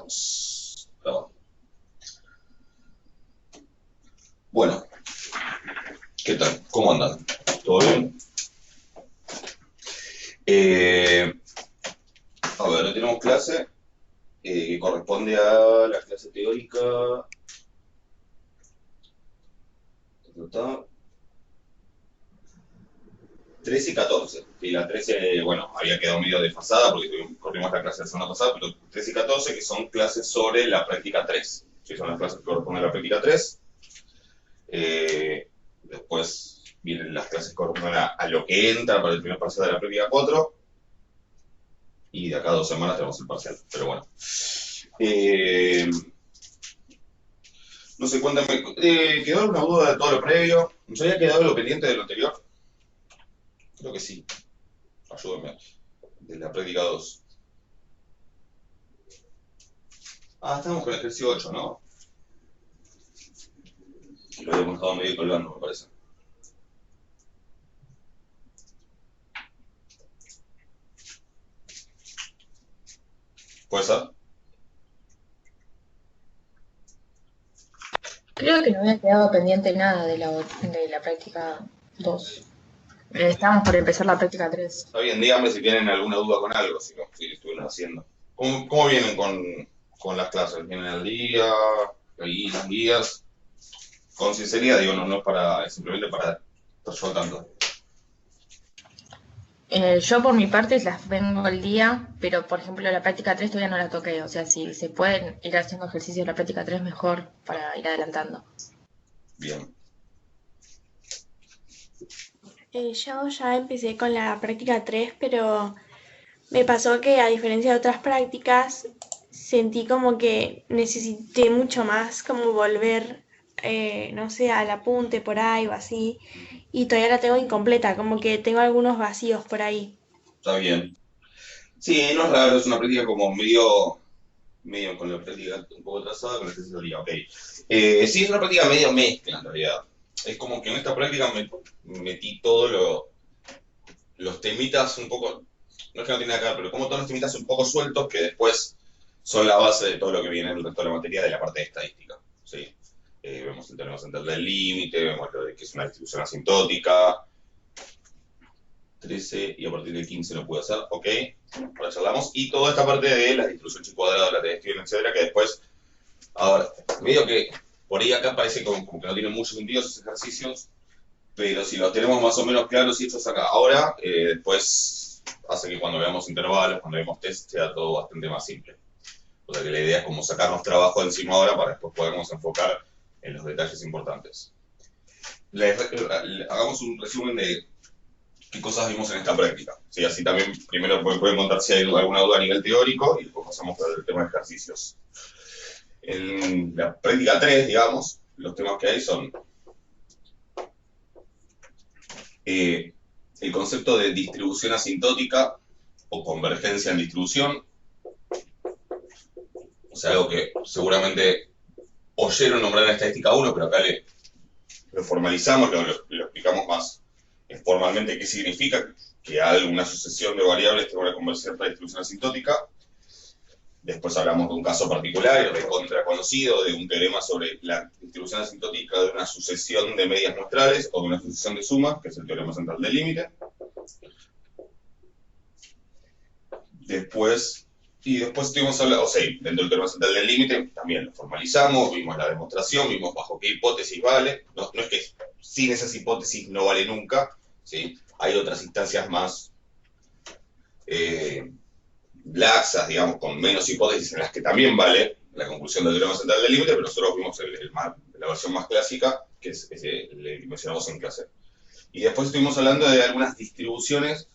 estamos. No. Bueno, ¿qué tal? ¿Cómo andan? ¿Todo bien? Eh, a ver, hoy tenemos clase que corresponde a la clase teórica. ¿Está? 13 y 14. Y la 13, bueno, había quedado medio desfasada porque corrimos la clase la semana pasada, pero 13 y 14 que son clases sobre la práctica 3. Sí, son las clases que corresponden a la práctica 3. Después vienen las clases que corresponden a lo que entra para el primer parcial de la práctica 4. Y de acá a 2 semanas tenemos el parcial. Pero bueno. Eh, no sé, cuéntame, ¿quedó alguna duda de todo lo previo? ¿Nos había quedado algo pendiente de lo anterior? Creo que sí. Ayúdame. De la práctica 2. Ah, estamos con el ejercicio 8, ¿no? Que lo habíamos dejado medio colgando, me parece. ¿Puede ser? Creo que no había quedado pendiente nada de la práctica 2. Estamos por empezar la práctica 3. Está bien, díganme si tienen alguna duda con algo, si lo estuvieron haciendo. ¿Cómo vienen con las clases? ¿Vienen al día? ¿Ahí las guías? Con sinceridad, digo, no es para, es simplemente para estar yo al tanto. Yo por mi parte las vengo al día, pero por ejemplo la práctica 3 todavía no la toqué. O sea, si se pueden ir haciendo ejercicios de la práctica 3 mejor para ir adelantando. Bien. Yo ya empecé con la práctica 3, pero me pasó que a diferencia de otras prácticas, sentí como que necesité mucho más como volver, no sé, al apunte por ahí o así, y todavía la tengo incompleta, como que tengo algunos vacíos por ahí. Está bien. Sí, no es raro, es una práctica como medio con la práctica un poco atrasada, con la ejercicio del día, ok. Sí, es una práctica medio mezcla en realidad. Es como que en esta práctica metí todos los temitas un poco, no es que no tiene nada que ver, pero como todos los temitas un poco sueltos que después son la base de todo lo que viene en el resto de la materia de la parte de estadística. ¿Sí? Vemos el teorema central del límite, vemos lo de que es una distribución asintótica, 13 y a partir del 15 lo pude hacer, ok, ahora charlamos, y toda esta parte de la distribución chi cuadrada, la de Steven, etcétera, que después, ahora, medio que por ahí acá parece como que no tienen mucho sentido esos ejercicios, pero si los tenemos más o menos claros y hechos acá ahora, después hace que cuando veamos intervalos, cuando veamos test, sea todo bastante más simple. O sea que la idea es como sacarnos trabajo de encima ahora para después podernos enfocar en los detalles importantes. Hagamos un resumen de qué cosas vimos en esta práctica. ¿Sí? Así también primero pueden contar si hay alguna duda a nivel teórico y después pasamos por el tema de ejercicios. En la práctica 3, digamos, los temas que hay son el concepto de distribución asintótica o convergencia en distribución, o sea, algo que seguramente oyeron nombrar en estadística 1, pero acá lo formalizamos, lo explicamos más formalmente qué significa que alguna sucesión de variables tenga una conversión para distribución asintótica. Después hablamos de un caso particular, recontra conocido, de un teorema sobre la distribución asintótica de una sucesión de medias muestrales o de una sucesión de sumas, que es el teorema central del límite. Después estuvimos hablando, o sea, dentro del teorema central del límite también lo formalizamos, vimos la demostración, vimos bajo qué hipótesis vale. No es que sin esas hipótesis no vale nunca, ¿sí? Hay otras instancias más laxas, digamos, con menos hipótesis en las que también vale la conclusión del teorema central del límite, pero nosotros vimos la versión más clásica, que es el que mencionamos en clase. Y después estuvimos hablando de algunas distribuciones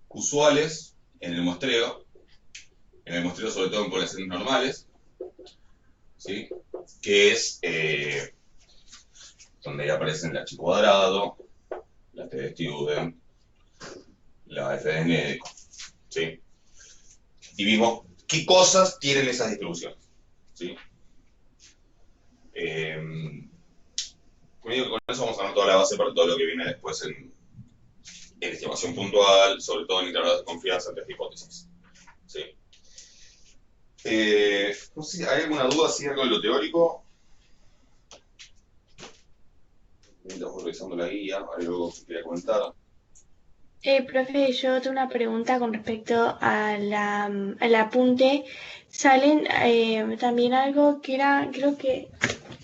usuales en el muestreo sobre todo en poblaciones normales, ¿sí? Que es donde aparecen la chi cuadrado, la t de Student, la f de Nedeco, ¿sí? Y vimos qué cosas tienen esas distribuciones, ¿sí? Con eso vamos a dar toda la base para todo lo que viene después en estimación puntual, sobre todo en intervalos de confianza entre hipótesis, ¿sí? No sé, ¿hay alguna duda así algo de lo teórico? Mientras voy revisando la guía, hay algo que quería comentar. Profe, yo tengo una pregunta con respecto al apunte. Salen también algo que era, creo que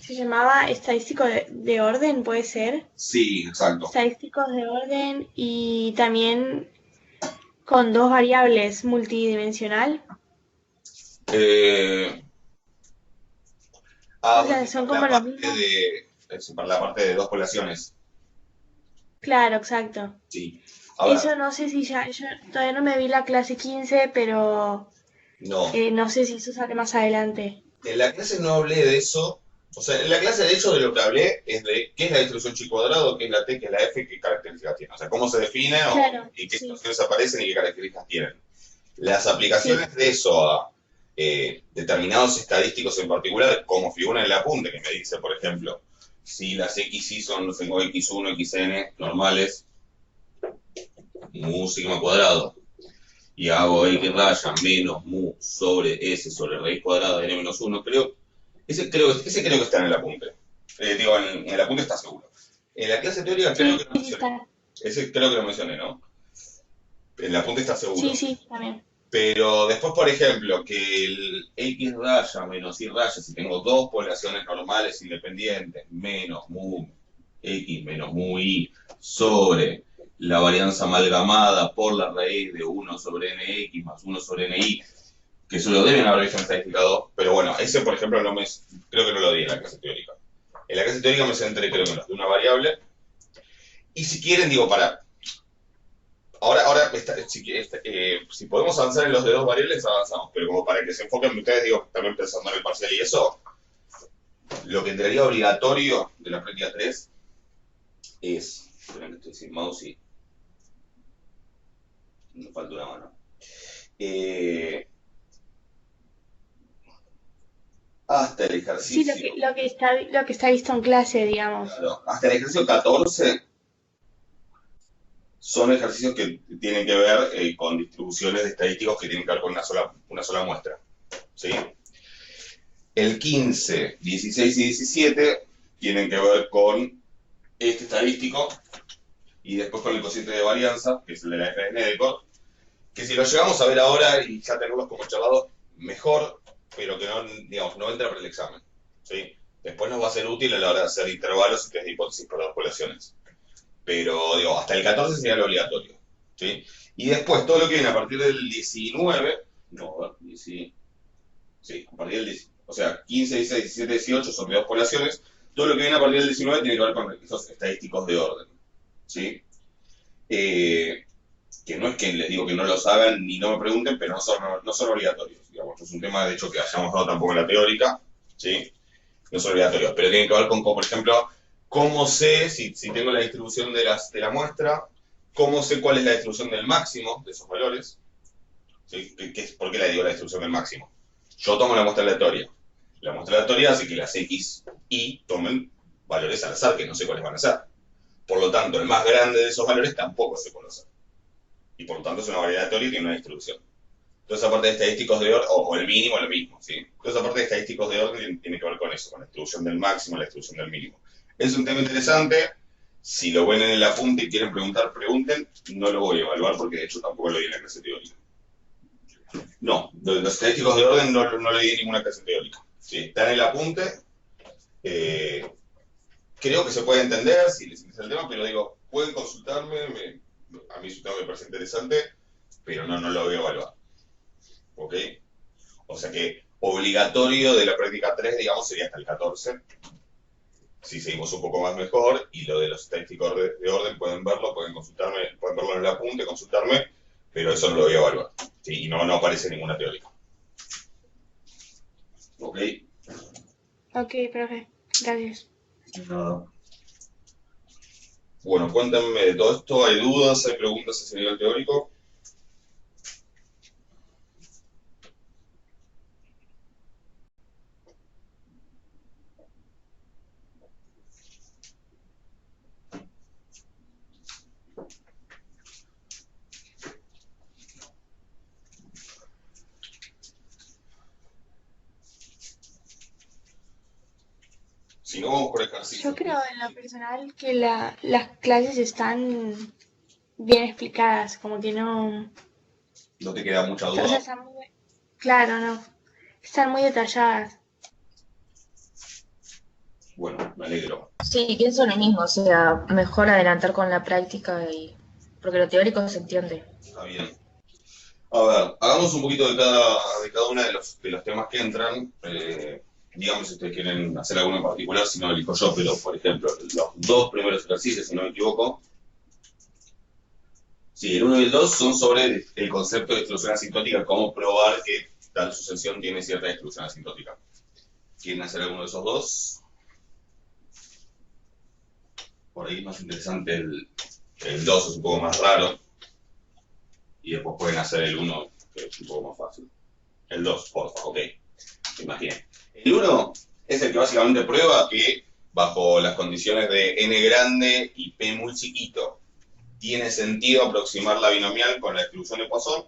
se llamaba estadístico de orden, ¿puede ser? Sí, exacto. Estadísticos de orden y también con dos variables multidimensional. Eh, O Vos sea, decís son para como la lo parte mismo. para la parte de dos poblaciones. Claro, exacto. Sí. A ver, Eso no sé si ya, yo todavía no me vi la clase 15, pero no. no sé si eso sale más adelante. En la clase no hablé de eso. O sea, en la clase de hecho de lo que hablé es de qué es la distribución chi cuadrado, qué es la t, qué es la f, qué características tiene. O sea, cómo se define Claro, y qué sí, situaciones aparecen y qué características tienen. Las sí. aplicaciones de eso a determinados estadísticos en particular, como figura en el apunte, que me dice, por ejemplo, si las xy son, no sé, x1, xn normales, mu sigma cuadrado, y hago x raya menos mu sobre s sobre raíz cuadrada de n menos 1, ese creo que está en el apunte. Digo, en el apunte está seguro. En la clase teórica creo que Sí, lo sí mencioné. está. Ese creo que lo mencioné, ¿no? En el apunte está Sí, seguro. sí, también. Pero después, por ejemplo, que el x raya menos y raya, si tengo dos poblaciones normales independientes, menos mu x menos mu y sobre la varianza amalgamada por la raíz de 1 sobre nx más 1 sobre ni, que eso lo deben haber visto en estadística 2, pero bueno, ese por ejemplo creo que no lo di en la clase teórica. En la clase teórica me centré creo que en los de una variable, y si quieren, digo, ahora si podemos avanzar en los de dos variables, avanzamos, pero como para que se enfoquen ustedes, digo, también pensando en el parcial y eso, lo que entraría obligatorio de la práctica 3 es, esperen que estoy sin mouse y me falta una mano. Eh, Hasta el Sí, ejercicio, lo que está visto en clase, digamos. claro, hasta el ejercicio 14 son ejercicios que tienen que ver con distribuciones de estadísticos que tienen que ver con una sola muestra. ¿Sí? El 15, 16 y 17 tienen que ver con este estadístico y después con el cociente de varianza, que es el de la f de Nedecorp, que si lo llegamos a ver ahora y ya tenerlos como charlados, mejor, pero que no, digamos, no entra para el examen. ¿Sí? Después nos va a ser útil a la hora de hacer intervalos y test de hipótesis para las poblaciones. Pero, digo, hasta el 14 sería lo obligatorio. ¿Sí? Y después, todo lo que viene a partir del 19, no, a ver, sí, a partir del 10, o sea, 15, 16, 17, 18 son de dos poblaciones, todo lo que viene a partir del 19 tiene que ver con esos estadísticos de orden. ¿Sí? Eh, que no es que les digo que no los hagan ni no me pregunten, pero no son obligatorios. Digamos, no es un tema, de hecho, que hayamos dado tampoco en la teórica, ¿sí? No son obligatorios, pero tienen que ver con, como, por ejemplo, cómo sé, si tengo la distribución de la muestra, cómo sé cuál es la distribución del máximo de esos valores, ¿sí? ¿Por qué le digo la distribución del máximo? Yo tomo la muestra aleatoria. La muestra aleatoria hace que las x y tomen valores al azar, que no sé cuáles van a ser. Por lo tanto, el más grande de esos valores tampoco se conoce. Y por lo tanto es una variedad aleatoria y tiene una distribución. Toda esa parte de estadísticos de orden, o el mínimo, lo mismo, ¿sí? Toda esa parte de estadísticos de orden tiene que ver con eso, con la distribución del máximo, la distribución del mínimo. Es un tema interesante. Si lo ven en el apunte y quieren preguntar, pregunten. No lo voy a evaluar porque de hecho tampoco lo di en la clase teórica. No, los estadísticos de orden no le di ninguna clase teórica. ¿Sí? Está en el apunte. Eh, Creo que se puede entender si les interesa el tema, pero digo, pueden consultarme. A mí su tema me parece interesante, pero no lo voy a evaluar. ¿Ok? O sea que obligatorio de la práctica 3, digamos, sería hasta el 14. Si seguimos un poco más mejor, y lo de los estadísticos de orden pueden verlo, pueden consultarme, pueden verlo en el apunte, consultarme, pero eso no lo voy a evaluar. ¿Sí? Y no aparece ninguna teórica. ¿Ok? Ok, profe. Gracias. Nada. Bueno, cuéntenme de todo esto. ¿Hay dudas? ¿Hay preguntas a ese nivel teórico? Si no, vamos por Yo ejercicios. creo en lo personal que las clases están bien explicadas, como que no, ¿No te queda mucha o sea, duda? están muy, claro, no, están muy detalladas. Bueno, me alegro. Sí, pienso lo mismo, o sea, mejor adelantar con la práctica y porque lo teórico se entiende. Está bien. A ver, hagamos un poquito de cada uno de los temas que entran. Digamos si ustedes quieren hacer alguno en particular, si no lo elijo yo, pero por ejemplo, los dos primeros ejercicios, si no me equivoco, sí, el uno y el 2 son sobre el concepto de exclusión asintótica, cómo probar que tal sucesión tiene cierta exclusión asintótica. ¿Quieren hacer alguno de esos dos? Por ahí es más interesante el 2, es un poco más raro, y después pueden hacer el uno, que es un poco más fácil. El 2, porfa, ok. Imaginen. El uno es el que básicamente prueba que bajo las condiciones de n grande y p muy chiquito tiene sentido aproximar la binomial con la exclusión de Poisson.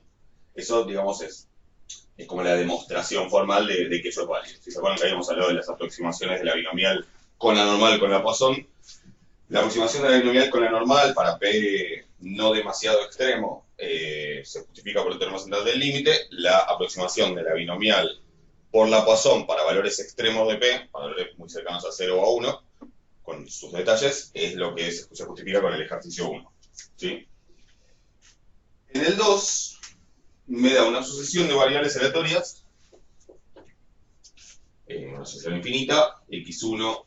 Eso, digamos, es como la demostración formal de que eso es válido. Si se acuerdan que habíamos hablado de las aproximaciones de la binomial con la normal con la Poisson, la aproximación de la binomial con la normal para p no demasiado extremo se justifica por el teorema central del límite. La aproximación de la binomial por la Poisson para valores extremos de p, valores muy cercanos a 0 o a 1, con sus detalles, es lo que se justifica con el ejercicio 1. ¿Sí? En el 2 me da una sucesión de variables aleatorias, una sucesión infinita, x1,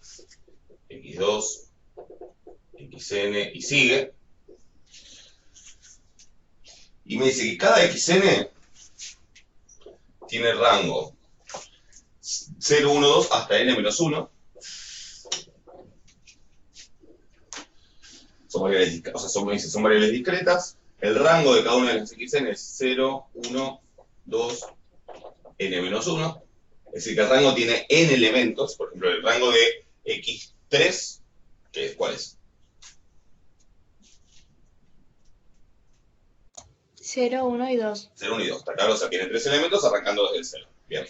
x2, xn y sigue. Y me dice que cada xn tiene rango 0, 1, 2 hasta n-1. Son variables, o sea, son variables discretas. El rango de cada una de las xn es 0, 1, 2, n-1. Es decir, que el rango tiene n elementos. Por ejemplo, el rango de x3, ¿cuál es? 0, 1 y 2. 0, 1 y 2. Está claro, o sea, tiene 3 elementos arrancando desde el 0. Bien.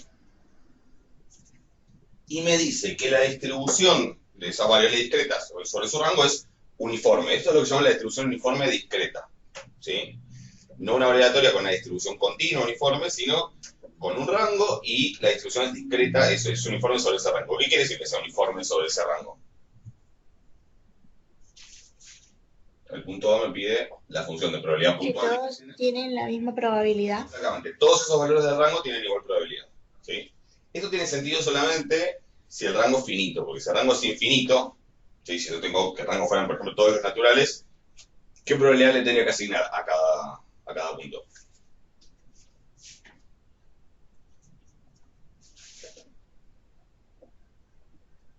Y me dice que la distribución de esas variables discretas sobre su rango es uniforme. Esto es lo que se llama la distribución uniforme discreta. ¿Sí? No una variable aleatoria con una distribución continua uniforme, sino con un rango y la distribución es discreta, eso es uniforme sobre ese rango. ¿Qué quiere decir que sea uniforme sobre ese rango? El punto A me pide la función de probabilidad Que puntual. todos tienen la misma probabilidad. Exactamente, todos esos valores del rango tienen igual probabilidad. ¿Sí? Esto tiene sentido solamente si el rango es finito, porque si el rango es infinito, ¿sí? Si yo tengo que el rango fueran, por ejemplo, todos los naturales, ¿qué probabilidad le tendría que asignar a cada punto?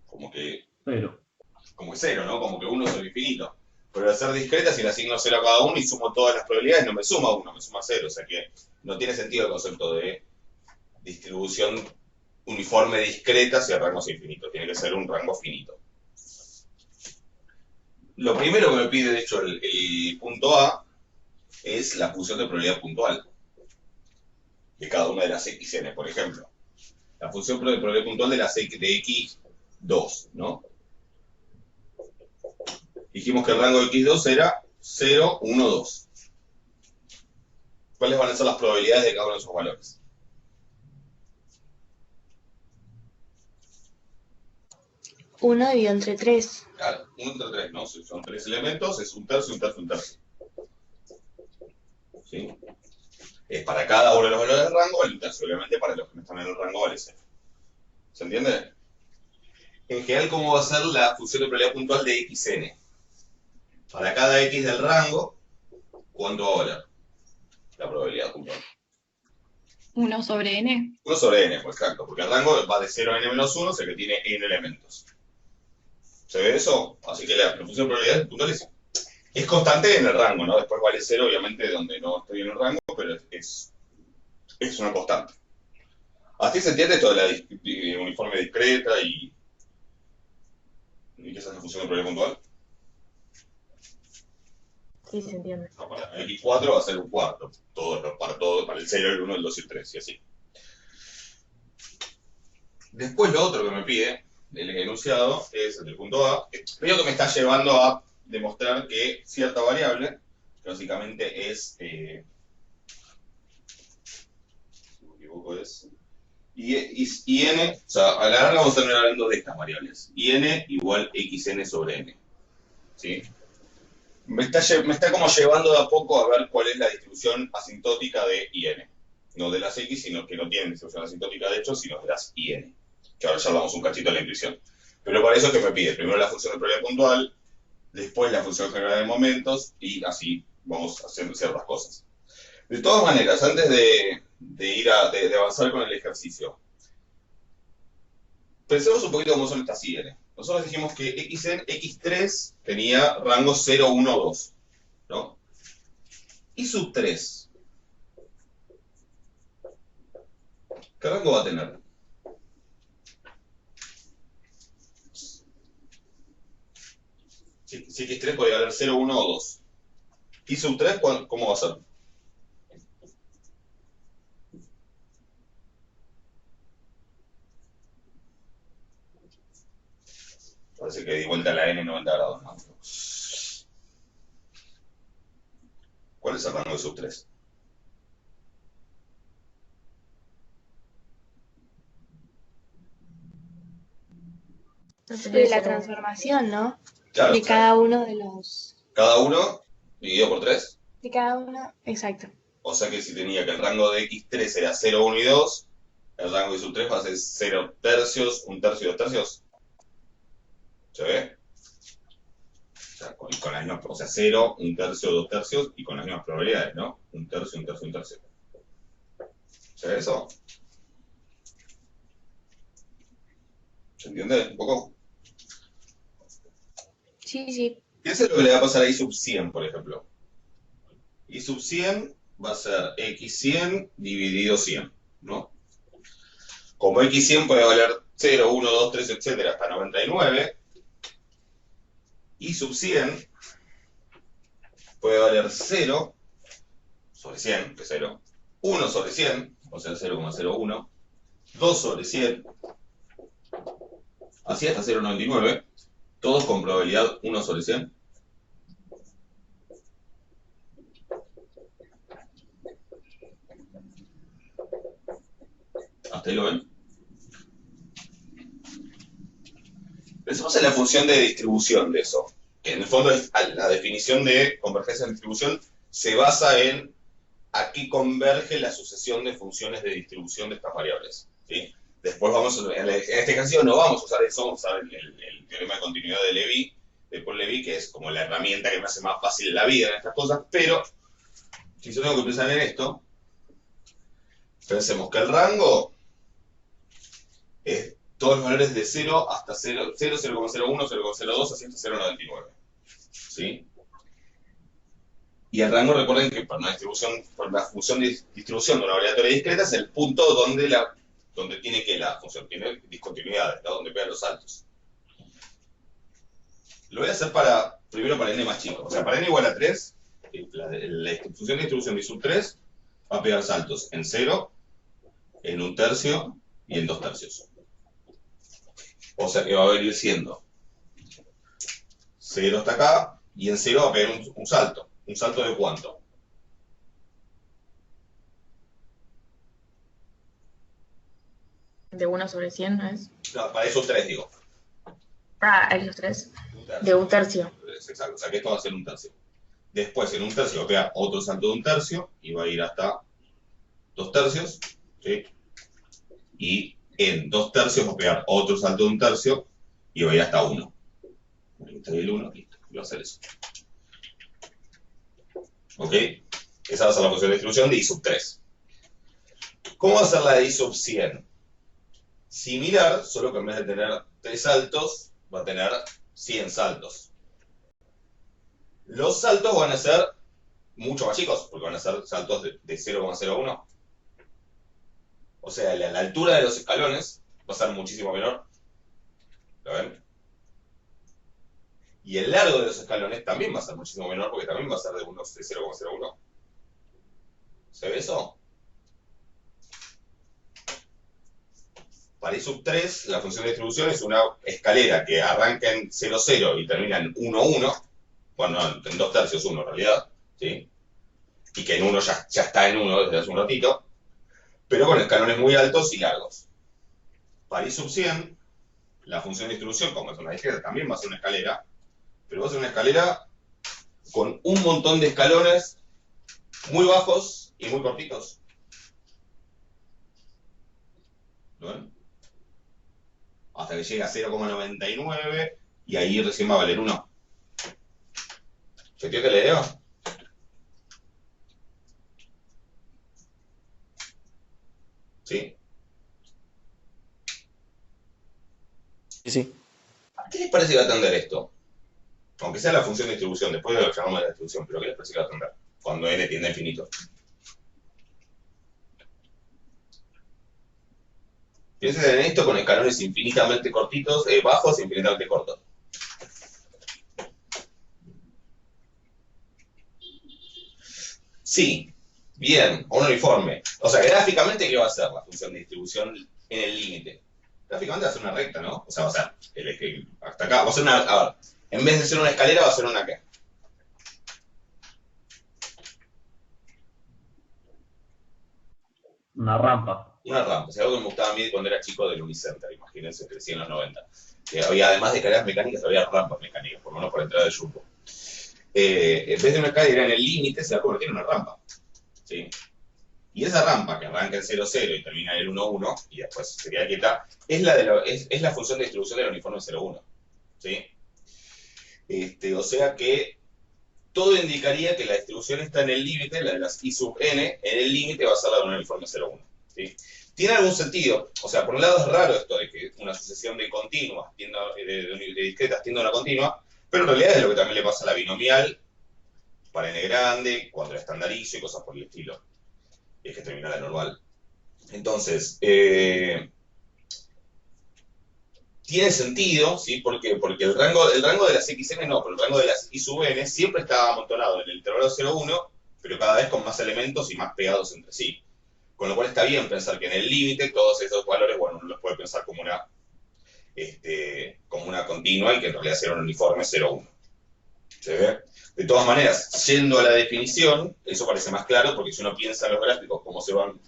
Como que Cero. como que 0, ¿no? Como que 1 sobre infinito. Pero al ser discreta, si le asigno 0 a cada uno y sumo todas las probabilidades, no me suma 1, me suma 0. O sea que no tiene sentido el concepto de distribución uniforme discreta si el rango es infinito. Tiene que ser un rango finito. Lo primero que me pide, de hecho, el punto A es la función de probabilidad puntual de cada una de las xn, por ejemplo. La función de probabilidad puntual de las de x2, ¿no? Dijimos que el rango de x2 era 0, 1, 2. ¿Cuáles van a ser las probabilidades de cada uno de esos valores? 1 dividido entre 3. Claro, 1 entre 3, ¿no? Si son 3 elementos, es un tercio, un tercio, un tercio. ¿Sí? Es para cada uno de los valores del rango, el tercio. Obviamente para los que no están en el rango vale 0. ¿Se entiende? En general, ¿cómo va a ser la función de probabilidad puntual de xn? Para cada x del rango, ¿cuánto va a valer la probabilidad puntual? 1 sobre n. 1 sobre n, pues exacto, porque el rango va de 0 a n-1, o sea que tiene n elementos. ¿Se ve eso? Así que la función de probabilidad puntual es constante en el rango, ¿no? Después vale 0, obviamente, donde no estoy en el rango, pero es una constante. Así se entiende esto de la uniforme discreta y que esa es la función de probabilidad puntual. Sí, se entiende. No, para x4 va a ser un cuarto, para el 0, el 1, el 2 y el 3, y así. Después lo otro que me pide del enunciado es el punto A. Veo que me está llevando a demostrar que cierta variable, que básicamente es, si no me equivoco es, n, o sea, a la larga vamos a terminar hablando de estas variables. n igual xn sobre n. ¿Sí? Me está como llevando de a poco a ver cuál es la distribución asintótica de IN. No de las X, sino que no tienen distribución asintótica de hecho, sino de las IN. Que ahora ya hablamos un cachito de la intuición. Pero para eso es que me pide primero la función de probabilidad puntual, después la función general de momentos, y así vamos haciendo ciertas cosas. De todas maneras, antes de avanzar con el ejercicio, pensemos un poquito cómo son estas IN. Nosotros dijimos que X3 tenía rango 0, 1, 2, ¿no? Y sub 3, ¿qué rango va a tener? Si X3 puede valer 0, 1 o 2. ¿Y sub 3 cómo va a ser? Parece que di vuelta a la n 90 grados, ¿no? ¿Cuál es el rango de sub 3? De la transformación, ¿no? Claro, De cada uno de los... cada uno dividido por 3. De cada uno, exacto. O sea que si tenía que el rango de X3 era 0, 1 y 2, el rango de sub 3 va a ser 0 tercios, 1 tercio y 2 tercios. ¿Se ve? O sea, con las mismas, o sea, 0, 1 tercio, 2 tercios y con las mismas probabilidades, ¿no? 1 tercio, 1 tercio, 1 tercio. ¿Se ve eso? ¿Se entiende un poco? Sí, sí. ¿Qué es lo que le va a pasar a I sub 100, por ejemplo? I sub 100 va a ser X100 dividido 100, ¿no? Como X100 puede valer 0, 1, 2, 3, etcétera, hasta 99, I sub 100 puede valer 0 sobre 100, que es 0, 1 sobre 100, o sea, 0,01, 2 sobre 100, así hasta 0,99, todos con probabilidad 1 sobre 100. ¿Hasta ahí lo ven? Pensemos en la función de distribución de eso, que en el fondo es la definición de convergencia en distribución se basa en a qué converge la sucesión de funciones de distribución de estas variables, ¿sí? Después en este ejercicio no vamos a usar eso, vamos a usar el teorema de continuidad de Paul Levy, que es como la herramienta que me hace más fácil la vida en estas cosas, pero si yo tengo que pensar en esto, pensemos que el rango es todos los valores de 0 hasta 0, 0, 0,01, 0,02, así hasta 0,99, ¿sí? Y el rango, recuerden que para la función de distribución de una variable discreta es el punto donde tiene que la función, tiene discontinuidades, ¿no? Donde pegan los saltos. Lo voy a hacer primero para n más chico. O sea, para n igual a 3, la función de distribución de sub 3 va a pegar saltos en 0, en 1 tercio y en 2 tercios. O sea que va a venir siendo 0 hasta acá, y en 0 va a pegar un salto. ¿Un salto de cuánto? De 1 sobre 100, ¿no es? No, para esos 3 digo. Esos 3. De 1 tercio. Exacto, o sea que esto va a ser 1 tercio. Después en 1 tercio va a pegar otro salto de 1 tercio y va a ir hasta 2 tercios, ¿sí? Y en 2 tercios va a pegar otro salto de 1 tercio y va a ir hasta 1. El 1, listo, y va a hacer eso. ¿Ok? Esa va a ser la función de distribución de I sub 3. ¿Cómo va a ser la de I sub 100? Similar, solo que en vez de tener 3 saltos, va a tener 100 saltos. Los saltos van a ser mucho más chicos, porque van a ser saltos de 0,01. O sea, la altura de los escalones va a ser muchísimo menor. ¿Lo ven? Y el largo de los escalones también va a ser muchísimo menor, porque también va a ser de 0,01. ¿Se ve eso? Para I sub 3, la función de distribución es una escalera que arranca en 0, 0 y termina en 1, 1. Bueno, no, en 2 tercios 1 en realidad, ¿sí? Y que en 1 ya está en 1 desde hace un ratito, pero con escalones muy altos y largos. Para I sub 100, la función de distribución, como es una discreta, también va a ser una escalera, pero va a ser una escalera con un montón de escalones muy bajos y muy cortitos. ¿Lo ven? Hasta que llega a 0,99 y ahí recién va a valer 1. ¿Se entiende la idea? ¿Sí? Sí. ¿A qué les parece que va a atender esto? Aunque sea la función de distribución, después lo llamamos la distribución, pero ¿qué les parece que va a atender? Cuando n tiende a infinito. Piensen en esto con escalones infinitamente cortitos, bajos e infinitamente cortos. Sí, bien, un uniforme. O sea, gráficamente, ¿qué va a ser la función de distribución en el límite? Gráficamente va a ser una recta, ¿no? O sea, va a ser el eje hasta acá. Va a ser una. A ver, en vez de ser una escalera, va a ser una ¿qué? Una rampa. Una rampa. Es algo que me gustaba a mí cuando era chico del Unicenter, imagínense, crecí en los 90. Que había, además de escaleras mecánicas, había rampas mecánicas, por lo menos por entrada del jumbo. En vez de una escalera en el límite, se va a convertir en una rampa. ¿Sí? Y esa rampa que arranca en 0, 0 y termina en el 1, 1, y después se queda quieta, es la función de distribución del uniforme 0, 1. ¿Sí? O sea que todo indicaría que la distribución está en el límite, la de las I sub n, en el límite va a ser la de un uniforme 0, 1. ¿Sí? Tiene algún sentido. O sea, por un lado es raro esto de que una sucesión de continuas, de discretas tienda a una continua, pero en realidad es lo que también le pasa a la binomial para n grande, cuando la estandarizo y cosas por el estilo. Y es que termina la normal. Entonces, tiene sentido, ¿sí? ¿Por qué? Porque el rango de las xn no, pero el rango de las I sub n siempre está amontonado en el intervalo 0, 1, pero cada vez con más elementos y más pegados entre sí. Con lo cual está bien pensar que en el límite todos esos valores, bueno, uno los puede pensar como una continua y que en realidad será un uniforme 0, 1. ¿Se ve? De todas maneras, yendo a la definición, eso parece más claro porque si uno piensa en los gráficos cómo se van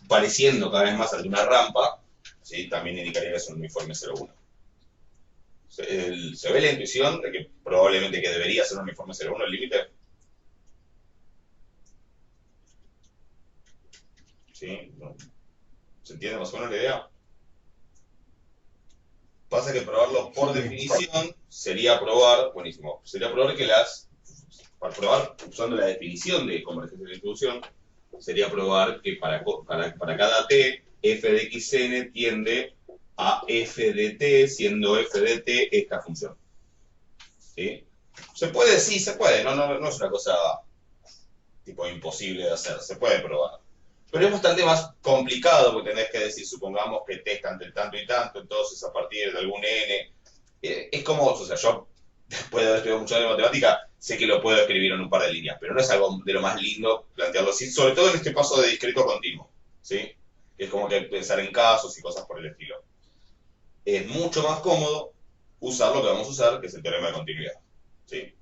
pareciendo cada vez más a una rampa, ¿sí? También indicaría que es un uniforme 0, 1. ¿Se ve la intuición de que probablemente que debería ser un uniforme 0, 1 el límite? ¿Sí? ¿Se entiende más o menos la idea? Pasa que probarlo por definición sería probar, buenísimo, sería probar que para probar usando la definición de convergencia de distribución, sería probar que para cada t, f de xn tiende a f de t, siendo f de t esta función. ¿Sí? ¿Se puede? Sí, se puede, no es una cosa tipo imposible de hacer, se puede probar. Pero es bastante más complicado porque tenés que decir, supongamos que t está entre tanto y tanto, entonces a partir de algún n, es como, o sea, yo después de haber estudiado mucho de matemática, sé que lo puedo escribir en un par de líneas, pero no es algo de lo más lindo plantearlo así, sobre todo en este paso de discreto continuo, ¿sí? Es como que pensar en casos y cosas por el estilo. Es mucho más cómodo usar lo que vamos a usar, que es el teorema de continuidad, ¿sí?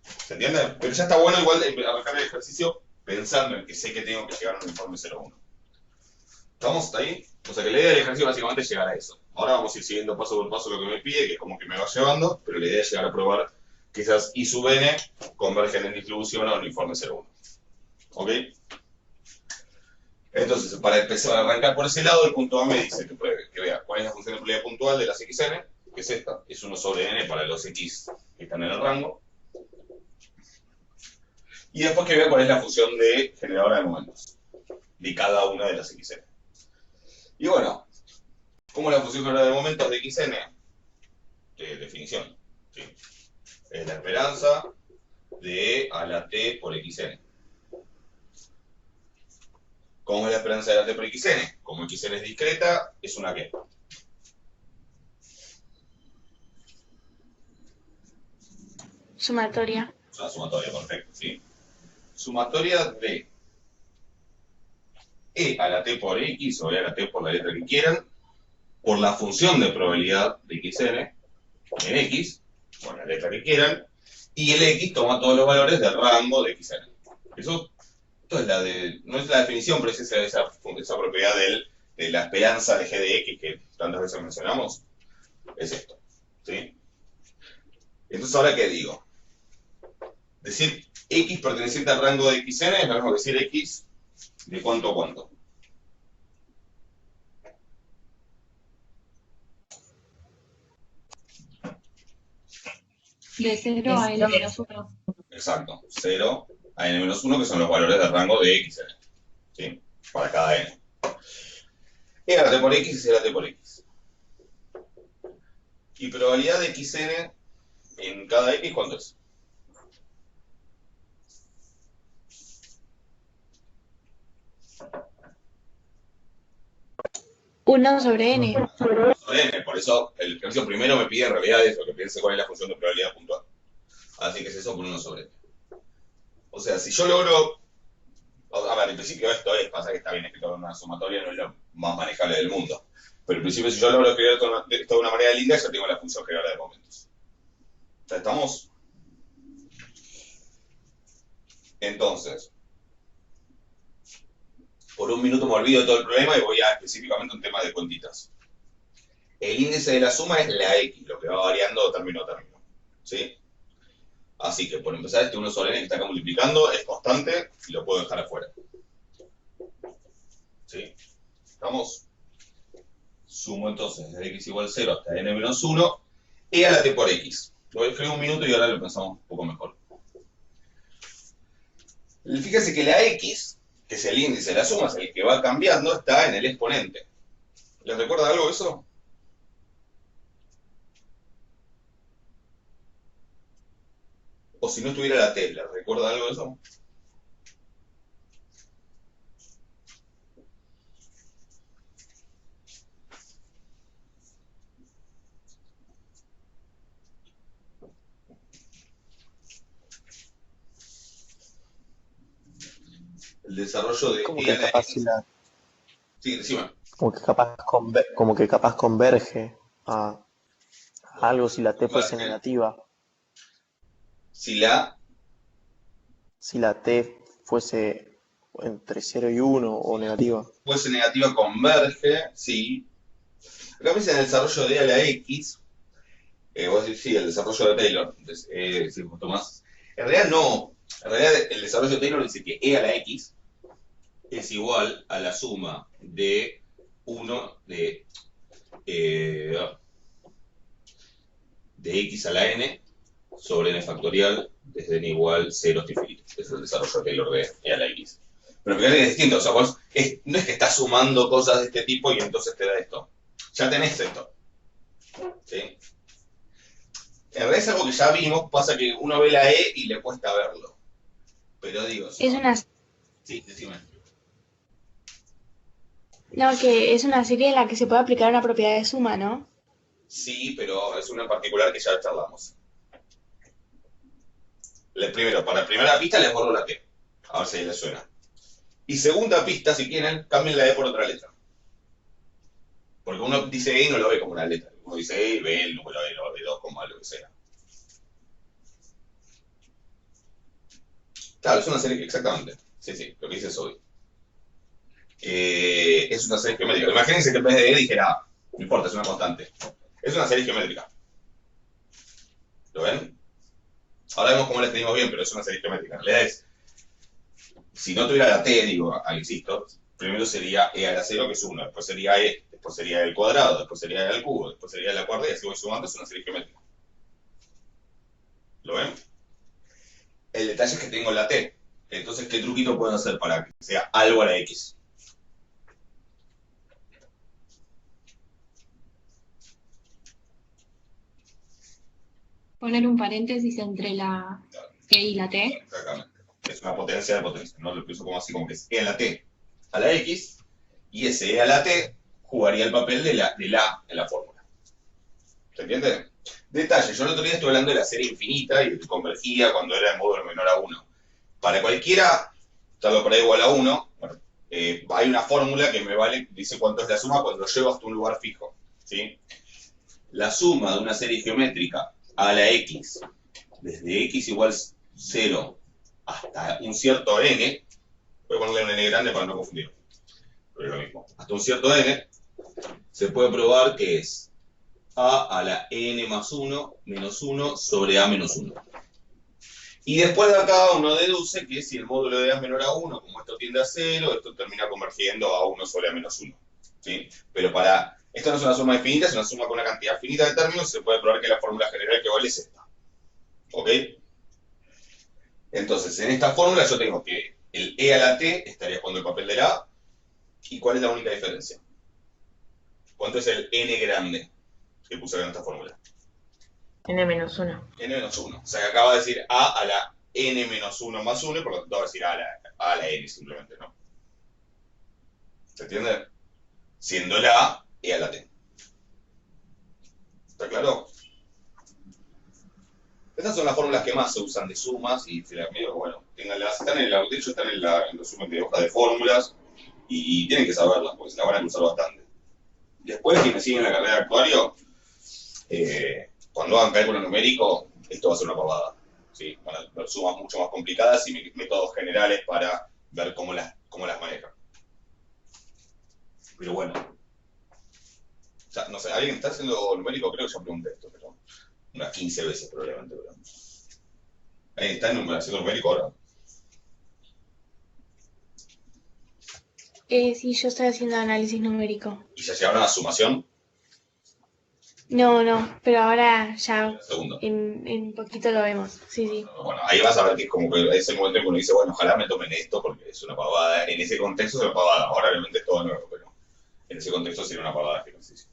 ¿Se entiende? Pero ya está bueno igual arrancar el ejercicio pensando en que sé que tengo que llegar a un informe 0,1. ¿Estamos hasta ahí? O sea que la idea del ejercicio básicamente es llegar a eso. Ahora vamos a ir siguiendo paso por paso lo que me pide, que es como que me va llevando, pero la idea es llegar a probar que esas I sub n convergen en distribución a un uniforme 0,1. ¿Ok? Entonces, para empezar a arrancar por ese lado, el punto A me dice que vea cuál es la función de probabilidad puntual de las xn, que es esta, es 1 sobre n para los x que están en el rango. Y después que vea cuál es la función de generadora de momentos de cada una de las xn. Y bueno, ¿cómo es la función generadora de momentos de xn? De definición. ¿Sí? Es la esperanza de E a la t por xn. ¿Cómo es la esperanza de la t por xn? Como xn es discreta, es una ¿qué? Sumatoria. Es una sumatoria, perfecto, ¿sí? Sumatoria de E a la t por x o E a la t por la letra que quieran por la función de probabilidad de xn en x, con la letra que quieran, y el x toma todos los valores del rango de xn. Eso esto es no es la definición, pero es esa propiedad de la esperanza de g de x que tantas veces mencionamos, es esto. ¿Sí? Entonces, ¿ahora qué digo? Decir x perteneciente al rango de xn es lo mismo que decir x de cuánto a cuánto. De 0 a n-1. Exacto, 0 a n-1, que son los valores del rango de xn. ¿Sí? Para cada n. E a la t por x y c a la t por x. Y probabilidad de xn en cada x, ¿cuánto es? Uno sobre n. Sobre n, por eso el ejercicio primero me pide en realidad eso, que piense cuál es la función de probabilidad puntual. Así que es eso por 1 sobre n. O sea, si yo logro... A ver, en principio esto pasa que está bien escrito en una sumatoria, no es lo más manejable del mundo. Pero en principio si yo logro escribir esto de una manera linda, ya tengo la función general de momentos. ¿Ya estamos? Entonces, por un minuto me olvido de todo el problema y voy a específicamente un tema de cuentitas. El índice de la suma es la x, lo que va variando término a término. ¿Sí? Así que por empezar, este 1 sobre n que está acá multiplicando es constante y lo puedo dejar afuera. ¿Sí? ¿Estamos? Sumo entonces desde x igual 0 hasta n menos 1, e a la t por x. Lo voy a escribir un minuto y ahora lo pensamos un poco mejor. Fíjese que la x, que es el índice de la suma, es el que va cambiando, está en el exponente. ¿Les recuerda algo eso? O si no estuviera la t, ¿les recuerda algo de eso? El desarrollo de Como e que a la capaz x. si la, Sí, decime. como que capaz converge a algo si la t fuese Converge. negativa, Si la si la t fuese entre 0 y 1 o negativa. fuese negativa, converge, sí. Acá me dice en el desarrollo de e a la x, vos decís, sí, el desarrollo de Taylor, sí, justo más. En realidad no. En realidad el desarrollo de Taylor dice que e a la x es igual a la suma de 1 de x a la n sobre n factorial desde n igual 0 hasta infinito. Ese es el desarrollo de Taylor de e a la x. Pero fíjate que es distinto, o sea, vos no es que estás sumando cosas de este tipo y entonces te da esto. Ya tenés esto. ¿Sí? En realidad es algo que ya vimos, pasa que uno ve la E y le cuesta verlo. Pero digo, Es una, sí, decime. no, que es una serie en la que se puede aplicar una propiedad de suma, ¿no? Sí, pero es una en particular que ya charlamos. Primero, para la primera pista les borro la T, a ver si les suena. Y segunda pista, si quieren, cambien la E por otra letra. Porque uno dice E y no lo ve como una letra. Uno dice E y ve el número E, lo ve 2 como algo que sea. Claro, es una serie que, exactamente. Sí, sí, lo que dice hoy. Es una serie geométrica. Imagínense que en vez de E dijera A. No importa, es una constante. Es una serie geométrica. ¿Lo ven? Ahora vemos cómo la escribimos bien, pero es una serie geométrica. En realidad es, si no tuviera la T, digo, insisto, primero sería E a la 0, que es 1, después sería E, después sería E al cuadrado, después sería E al cubo, después sería E a la cuarta, y así voy sumando, es una serie geométrica. ¿Lo ven? El detalle es que tengo la T. Entonces, ¿qué truquito puedo hacer para que sea algo a la X? Poner un paréntesis entre la E y la T. Exactamente. Es una potencia de potencia, ¿no? Lo pienso como así, como que es E a la T a la X, y ese E a la T jugaría el papel de la en la fórmula. ¿Se entiende? Detalle, yo el otro día estuve hablando de la serie infinita y convergía cuando era en módulo menor a 1. Para cualquiera, tal para igual a 1, bueno, hay una fórmula que me vale, dice cuánto es la suma cuando llevo hasta un lugar fijo. ¿sí? La suma de una serie geométrica a la x, desde x igual 0 hasta un cierto n, voy a ponerle un n grande para no confundir, pero es lo mismo, hasta un cierto n, se puede probar que es a la n más 1 menos 1 sobre a menos 1. Y después de acá uno deduce que si el módulo de a es menor a 1, como esto tiende a 0, esto termina convergiendo a 1 sobre a menos 1. ¿Sí? Pero esto no es una suma infinita, es una suma con una cantidad finita de términos, se puede probar que la fórmula general que vale es esta. ¿Ok? Entonces, en esta fórmula yo tengo que el e a la t estaría jugando el papel de la a. ¿Y cuál es la única diferencia? ¿Cuánto es el n grande que puse acá en esta fórmula? N menos 1. N menos 1. O sea, que acaba de decir a la n menos 1 más 1, y por lo tanto va a decir a la n simplemente, ¿no? ¿Se entiende? Siendo la a e a la t. ¿Está claro? Estas son las fórmulas que más se usan de sumas y si las medio, bueno, están en de hecho están en el resumen de hoja de fórmulas y tienen que saberlas porque se las van a cruzar bastante. Después, quienes siguen la carrera de actuario, cuando hagan cálculo numérico, esto va a ser una pavada. ¿Sí? Van a ver sumas mucho más complicadas y métodos generales para ver cómo las manejan. Pero bueno, o sea, no sé, alguien está haciendo numérico, creo que ya pregunté esto, pero unas 15 veces probablemente. Pero... ¿Alguien está haciendo numérico ahora? Sí, yo estoy haciendo análisis numérico. ¿Y ya llegaron a la sumación? No, pero ahora ya Segundo. en poquito lo vemos. Sí. Bueno, ahí vas a ver que es como que es el momento en que uno dice, bueno, ojalá me tomen esto porque es una pavada. En ese contexto es una pavada. Ahora obviamente es todo nuevo, pero en ese contexto sería una pavada este ejercicio.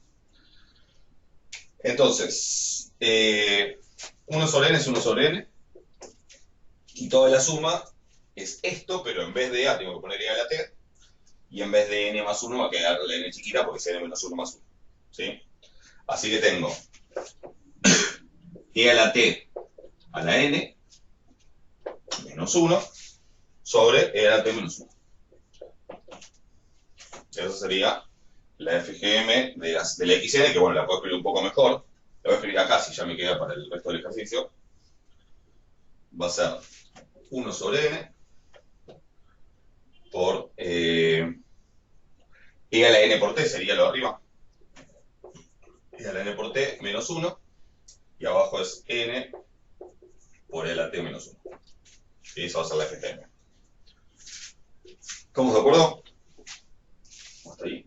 Entonces, 1 sobre n es 1 sobre n. Y toda la suma es esto, pero en vez de a tengo que poner e a la t. Y en vez de n más 1 va a quedar la n chiquita porque es n menos 1 más 1. ¿Sí? Así que tengo e a la t a la n menos 1 sobre e a la t menos 1. Eso sería la FGM de la XN, que bueno, la puedo escribir un poco mejor. La voy a escribir acá si ya me queda para el resto del ejercicio. Va a ser 1 sobre n por e a la n por t, sería lo de arriba. E a la n por t menos 1. Y abajo es n por e a la t menos 1. Y eso va a ser la FGM. ¿Estamos de acuerdo? Hasta ahí.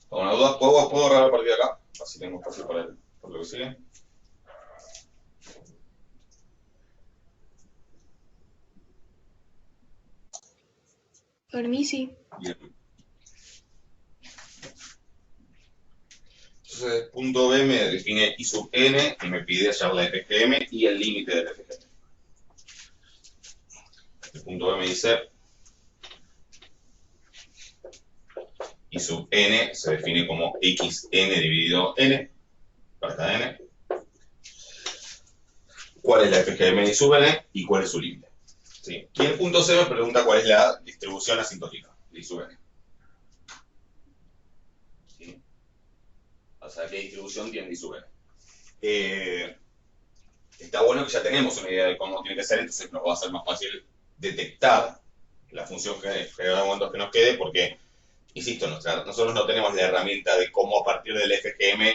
¿Alguna duda? ¿Puedo agarrar a partir de acá? Así tengo espacio para lo que sigue. Por mí sí. Bien. Entonces, punto B me define I sub n y me pide hallar la FGM y el límite de la FGM. El punto B me dice I sub n se define como xn dividido n, para cada n. ¿Cuál es la FGM de I sub n y cuál es su límite? ¿Sí? Y el punto C me pregunta cuál es la distribución asintótica de I sub n. ¿Sí? O sea, ¿qué distribución tiene I sub n? Está bueno que ya tenemos una idea de cómo tiene que ser, entonces nos va a ser más fácil detectar la función general de momentos que nos quede, porque, insisto, nosotros no tenemos la herramienta de cómo a partir del FGM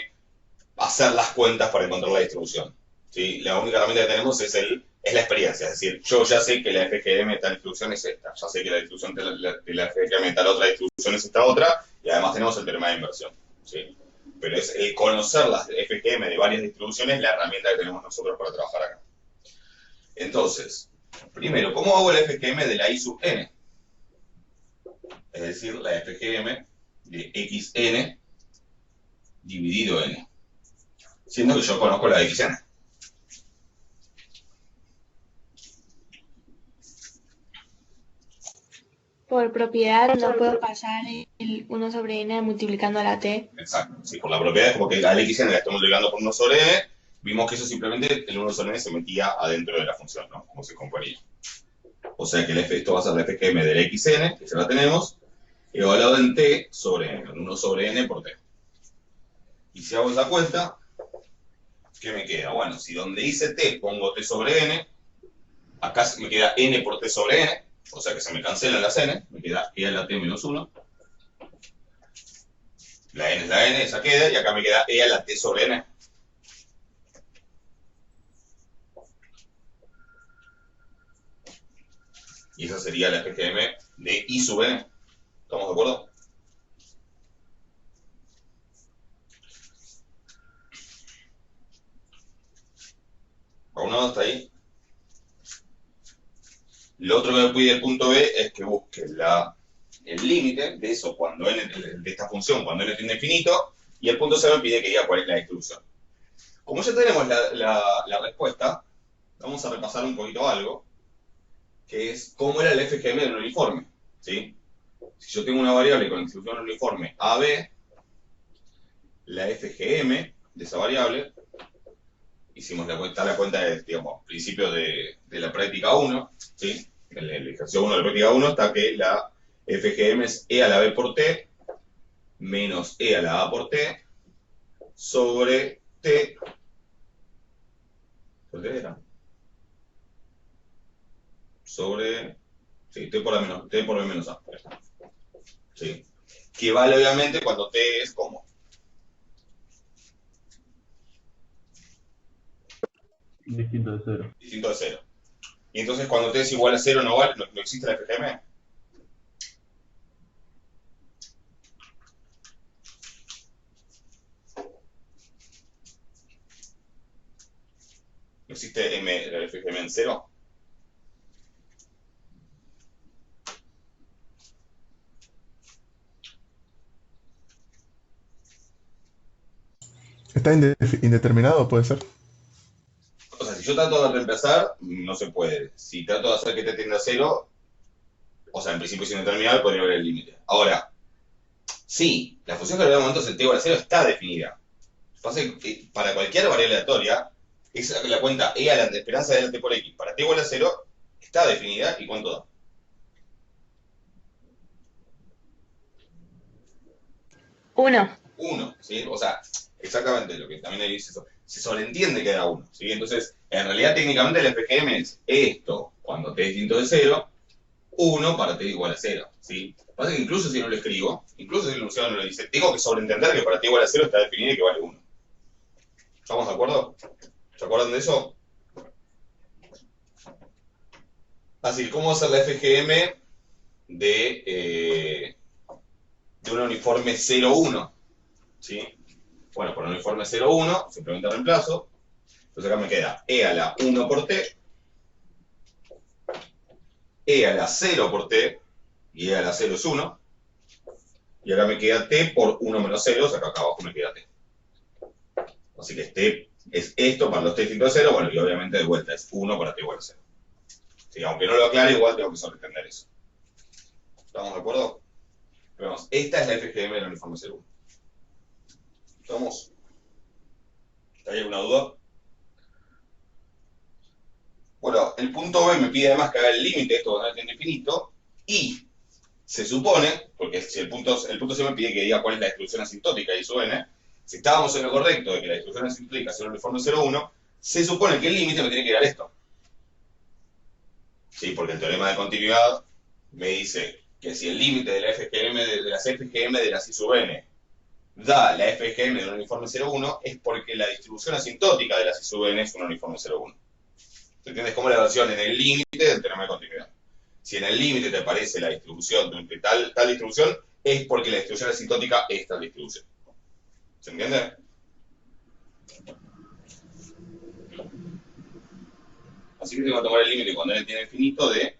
hacer las cuentas para encontrar la distribución. ¿Sí? La única herramienta que tenemos es la experiencia, es decir, yo ya sé que la FGM de tal distribución es esta, ya sé que la distribución de la FGM de tal otra distribución es esta otra, y además tenemos el teorema de inversión. ¿Sí? Pero es el conocer las FGM de varias distribuciones la herramienta que tenemos nosotros para trabajar acá. Entonces, primero, ¿cómo hago el FGM de la I sub n? Es decir, la FGM de xn dividido n. Siendo que yo conozco la de xn. Por propiedad no puedo pasar el 1 sobre n multiplicando a la t. Exacto. Sí, por la propiedad es como que al xn la estoy multiplicando por 1 sobre n, vimos que eso simplemente el 1 sobre n se metía adentro de la función, ¿no? Como se componía. O sea que esto va a ser la FGM del xn, que ya la tenemos, evaluado en t sobre n, 1 sobre n por t. Y si hago esa cuenta, ¿qué me queda? Bueno, si donde hice t pongo t sobre n, acá me queda n por t sobre n, o sea que se me cancelan las n, me queda e a la t menos 1. La n es la n, esa queda, y acá me queda e a la t sobre n. Y esa sería la FGM de I sub n. ¿Estamos de acuerdo? ¿Aún hasta ahí? Lo otro que me pide el punto B es que busque el límite de eso cuando n, de esta función cuando n tiende a infinito, y el punto C me pide que diga cuál es la distribución. Como ya tenemos la respuesta, vamos a repasar un poquito algo, que es cómo era el FGM del uniforme, ¿sí? Si yo tengo una variable con distribución uniforme AB, la FGM de esa variable, hicimos la cuenta de, digamos, principio de la práctica 1, ¿sí? En el ejercicio 1 de la práctica 1 está que la FGM es E a la B por T menos E a la A por T sobre T. ¿Por qué era? Sobre, sí, T por B menos A. ¿Sí? Que vale obviamente cuando T es como. Distinto de 0. Distinto de 0. Y entonces cuando T es igual a 0 no existe la FGM. ¿No existe la FGM en 0? ¿Está indeterminado, puede ser? O sea, si yo trato de reemplazar, no se puede. Si trato de hacer que t tienda a 0, o sea, en principio es indeterminado, podría haber el límite. Ahora, sí, la función que le damos entonces en t igual a 0 está definida. Pasa que para cualquier variable aleatoria, es la cuenta e a la esperanza de t por x para t igual a 0 está definida. ¿Y cuánto da? 1. 1, ¿sí? O sea, exactamente lo que también ahí dice eso. Se sobreentiende que da 1, ¿sí? Entonces, en realidad, técnicamente, el FGM es esto, cuando t es distinto de 0, 1 para t igual a 0, ¿sí? Pasa que incluso si no lo escribo, incluso si el enunciado no lo dice, tengo que sobreentender que para t igual a 0 está definido y que vale 1. ¿Estamos de acuerdo? ¿Se acuerdan de eso? Así, ¿cómo hacer la FGM de una uniforme 0,1? ¿Sí? Bueno, por un uniforme 0,1, simplemente reemplazo. Entonces acá me queda e a la 1 por t, e a la 0 por t, y e a la 0 es 1. Y acá me queda t por 1 menos 0, o sea que acá abajo me queda t. Así que t es esto para los t distintos de 0, bueno, y obviamente de vuelta es 1 para t igual a 0. Sí, aunque no lo aclare, igual tengo que sobreentender eso. ¿Estamos de acuerdo? Vemos, esta es la FGM del uniforme 0,1. ¿Estamos? ¿Hay alguna duda? Bueno, el punto B me pide además que haga el límite de esto cuando tiene infinito, y se supone, porque si el punto C me pide que diga cuál es la distribución asintótica y sub n, si estábamos en lo correcto de que la distribución asintótica es el uniforme 0,1, se supone que el límite me tiene que dar esto. Sí, porque el teorema de continuidad me dice que si el límite de la FGM de las FGM de las I sub n da la FGM de un uniforme 0,1, es porque la distribución asintótica de las I sub n es un uniforme 0,1. ¿Entiendes? Como la versión en el límite del teorema de continuidad. Si en el límite te aparece la distribución de tal distribución, es porque la distribución asintótica es tal distribución. ¿Se entiende? Así que tengo que tomar el límite cuando n tiene infinito de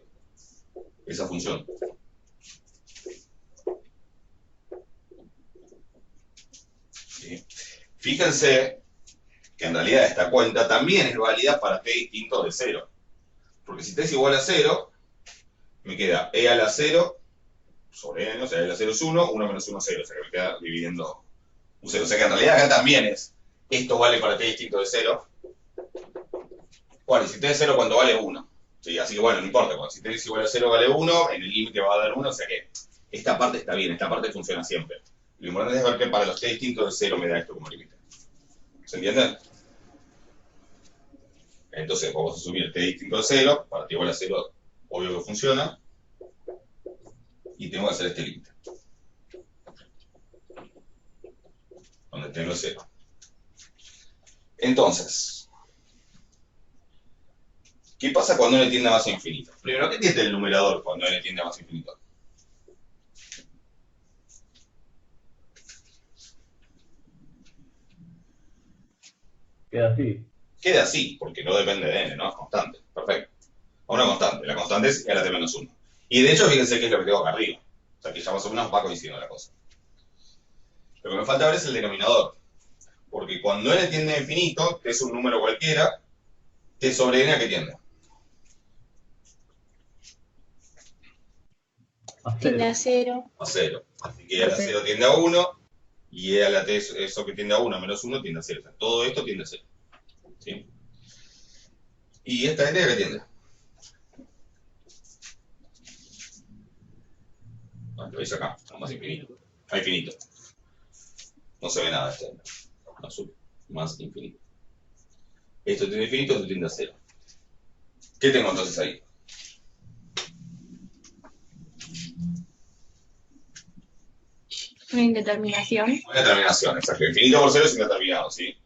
esa función. ¿Sí? Fíjense que en realidad esta cuenta también es válida para t distinto de 0. Porque si t es igual a 0, me queda e a la 0 sobre n, o sea, e a la 0 es 1, 1 menos 1 es 0, o sea que me queda dividiendo un 0. O sea que en realidad acá también es, esto vale para t distinto de 0, Bueno, y si t es 0, ¿cuánto vale? 1. Sí, así que bueno, no importa. Cuando si t es igual a 0 vale 1, en el límite va a dar 1, o sea que esta parte está bien, esta parte funciona siempre. Lo importante es ver que para los t distintos de 0 me da esto como límite. ¿Se entiende? Entonces vamos a asumir t distinto de 0, para t igual a 0, obvio que funciona. Y tengo que hacer este límite. Donde tengo 0. Entonces, ¿qué pasa cuando n tiende a más infinito? Primero, ¿qué tiende el numerador cuando n tiende a más infinito? Queda así. Queda así, porque no depende de n, ¿no? Es constante. Perfecto. A una constante. La constante es r t menos 1. Y de hecho, fíjense que es lo que tengo acá arriba. O sea que ya más o menos va coincidiendo la cosa. Lo que me falta ver es el denominador. Porque cuando n tiende a infinito, que es un número cualquiera, t sobre n a qué tiende. A Tiende cero. a 0. A 0. Así que e a la 0 tiende a 1, y e a la t, eso que tiende a 1 menos 1 tiende a 0. O sea, todo esto tiende a 0. ¿Sí? ¿Y esta n a qué tiende? Lo veis acá, a más infinito. A infinito. No se ve nada este. Azul. Más infinito. Esto tiende a infinito, esto tiende a 0. ¿Qué tengo entonces ahí? Una indeterminación. Una determinación, exacto. Infinito por 0 es indeterminado, ¿sí?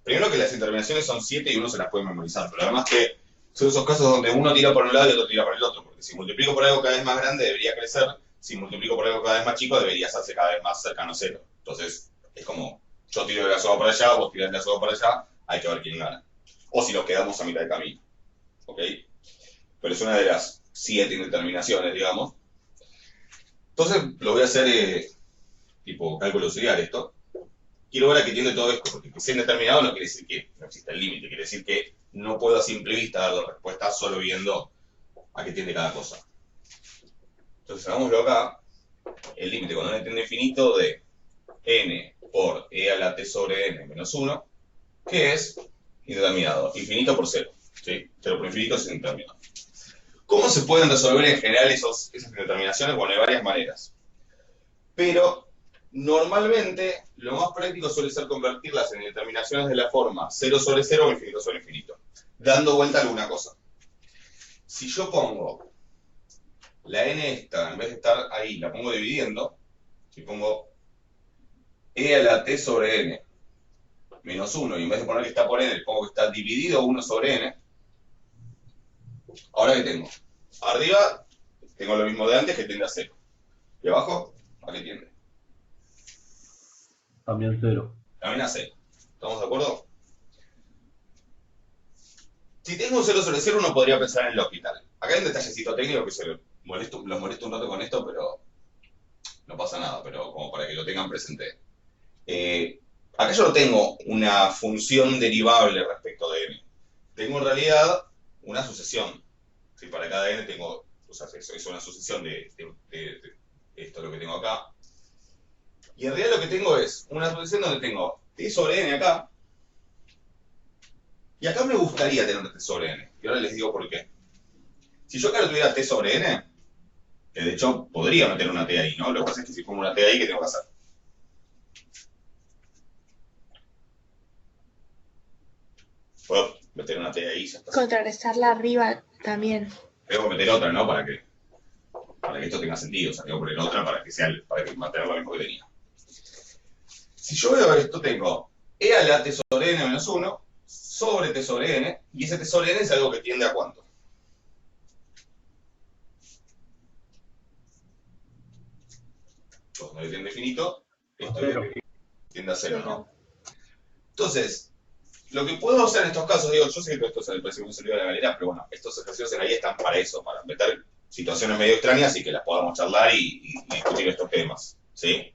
Primero que las interminaciones son 7 y uno se las puede memorizar, pero además que son esos casos donde uno tira por un lado y otro tira por el otro, porque si multiplico por algo cada vez más grande debería crecer, si multiplico por algo cada vez más chico debería hacerse cada vez más cercano a 0. Entonces, es como, yo tiro de la soga por allá, vos tirás de la soga por allá, hay que ver quién gana. O si nos quedamos a mitad de camino, ¿ok? Pero es una de las 7 indeterminaciones, digamos. Entonces, lo voy a hacer tipo cálculo auxiliar esto. Quiero ver a qué tiende todo esto, porque que sea indeterminado no quiere decir que no exista el límite, quiere decir que no puedo a simple vista dar la respuesta solo viendo a qué tiende cada cosa. Entonces hagámoslo acá, el límite cuando n tiende a infinito de n por e a la t sobre n menos 1, que es indeterminado, infinito por 0. ¿Sí? 0 por infinito es indeterminado. ¿Cómo se pueden resolver en general esas indeterminaciones? Bueno, hay varias maneras. Pero normalmente, lo más práctico suele ser convertirlas en determinaciones de la forma 0 sobre 0 o infinito sobre infinito, dando vuelta a alguna cosa. Si yo pongo la n esta, en vez de estar ahí, la pongo dividiendo, si pongo e a la t sobre n menos 1, y en vez de poner que está por n, le pongo que está dividido 1 sobre n, ahora ¿qué tengo? Arriba tengo lo mismo de antes, que tiende a 0. Y abajo, ¿a qué tiende? También 0. También a 0. ¿Estamos de acuerdo? Si tengo un 0 sobre 0, uno podría pensar en el hospital. Acá hay un detallecito técnico que los molesto un rato con esto, pero no pasa nada, pero como para que lo tengan presente. Acá yo no tengo una función derivable respecto de n. Tengo en realidad una sucesión. ¿Sí? Para cada n tengo, o sea, es una sucesión de esto, lo que tengo acá. Y en realidad lo que tengo es una sucesión donde tengo t sobre n acá, y acá me gustaría tener t sobre n. Y ahora les digo por qué. Si yo acá tuviera t sobre n, que de hecho podría meter una t ahí, ¿no? Lo que pasa es que si pongo una t ahí, ¿qué tengo que hacer? Puedo meter una t ahí, ya está. Contrarrestarla arriba también. Tengo que meter otra, ¿no? Para que esto tenga sentido. O sea, tengo que poner otra para que mantenga lo mismo que tenía. Si yo voy a ver esto, tengo e a la t sobre n menos 1 sobre t sobre n, y ese t sobre n es algo que tiende a ¿cuánto? Cuando le tiende infinito, esto tiende a 0, ¿no? Entonces, lo que puedo hacer en estos casos, digo, yo sé que esto se le parece muy salido de la galera, pero bueno, estos ejercicios en ahí están para eso, para meter situaciones medio extrañas y que las podamos charlar y discutir estos temas, ¿sí?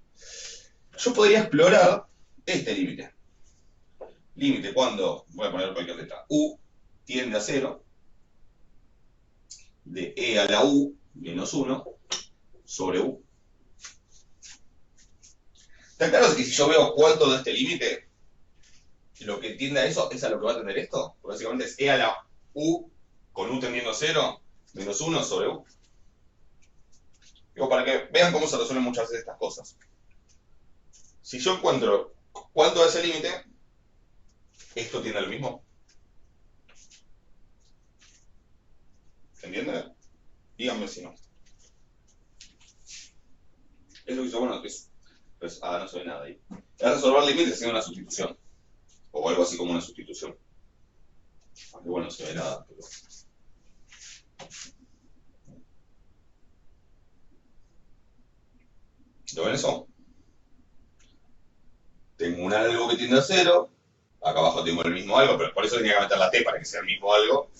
Yo podría explorar este límite. Límite cuando, voy a poner cualquier letra, u tiende a 0, de e a la u menos 1 sobre u. ¿Está claro que si yo veo cuánto de este límite, lo que tiende a eso es a lo que va a tender esto. Porque básicamente es E a la U con U tendiendo a 0 menos 1 sobre U. Digo, para que vean cómo se resuelven muchas veces estas cosas. Si yo encuentro cuánto es el límite, esto tiende a lo mismo. ¿Se entiende? Díganme si no. Es lo que hizo, bueno, que es, pues, no se ve nada ahí. Es resolver límites haciendo una sustitución. O algo así como una sustitución. Aunque bueno, no se ve nada, pero... ¿Lo ven eso? Tengo un algo que tiende a 0. Acá abajo tengo el mismo algo, pero por eso tenía que meter la t para que sea el mismo algo.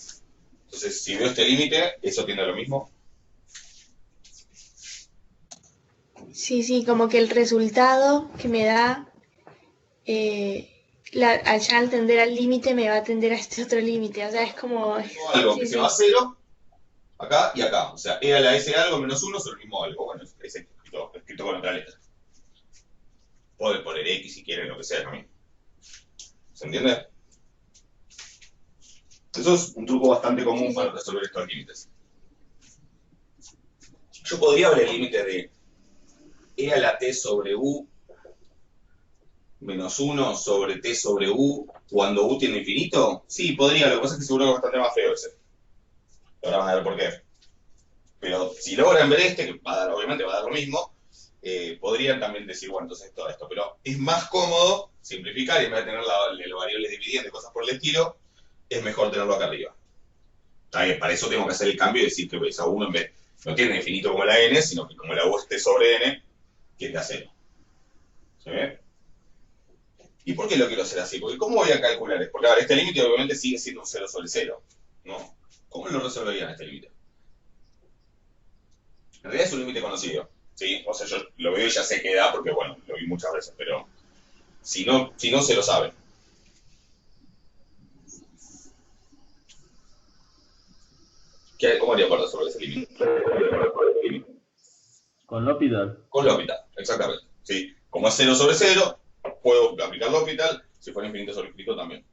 Entonces, si veo este límite, eso tiende a lo mismo. Sí, como que el resultado que me da, al ya al tender al límite, me va a tender a este otro límite. O sea, es como... Algo que Sí, se sí. va a 0, acá y acá. O sea, e a la s algo menos 1 sobre el mismo algo. Bueno, es escrito con otra letra. Pueden poner x si quieren, lo que sea, también. ¿Se entiende? Eso es un truco bastante común para resolver estos límites. Yo podría ver el límite de e a la t sobre u menos 1 sobre t sobre u cuando u tiene infinito. Sí, podría, lo que pasa es que seguro que es bastante más feo ese. Ahora van a ver por qué. Pero si logran ver este, que obviamente va a dar lo mismo, podrían también decir, bueno, entonces todo esto. Pero es más cómodo simplificar y en vez de tener las variables dividiendo y cosas por el estilo, es mejor tenerlo acá arriba. También para eso tengo que hacer el cambio y decir que esa 1 en vez no tiene infinito como la n, sino que como la u es t sobre n, tiende a 0. ¿Se ve? ¿Y por qué lo quiero hacer así? Porque ¿cómo voy a calcular esto? Porque ahora, este límite obviamente sigue siendo un 0 sobre 0, ¿no? ¿Cómo lo resolverían este límite? En realidad es un límite conocido, ¿sí? O sea, yo lo veo y ya sé qué da porque, bueno, lo vi muchas veces, pero si no se lo sabe. ¿Cómo haría para resolver ese límite? Con L'Hopital. Con L'Hopital, exactamente. ¿Sí? Como es 0 sobre 0, puedo aplicar L'Hopital, si fuera infinito sobre infinito también.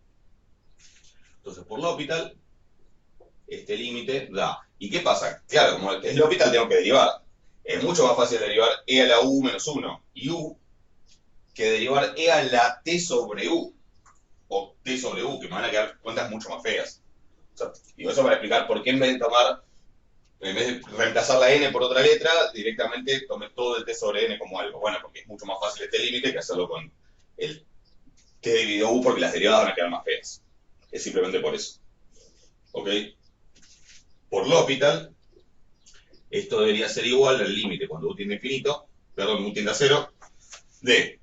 Entonces, por L'Hopital, este límite da. ¿Y qué pasa? Claro, como es L'Hopital tengo que derivar. Es mucho más fácil derivar e a la u menos 1 y u que derivar e a la t sobre u o t sobre u, que me van a quedar cuentas mucho más feas. O sea, digo eso para explicar por qué en vez de reemplazar la n por otra letra, directamente tomé todo el t sobre n como algo. Bueno, porque es mucho más fácil este límite que hacerlo con el t dividido u, porque las derivadas van a quedar más feas. Es simplemente por eso. ¿Ok? Por L'Hopital, esto debería ser igual al límite cuando u tiende a infinito, perdón, u tiende a 0, de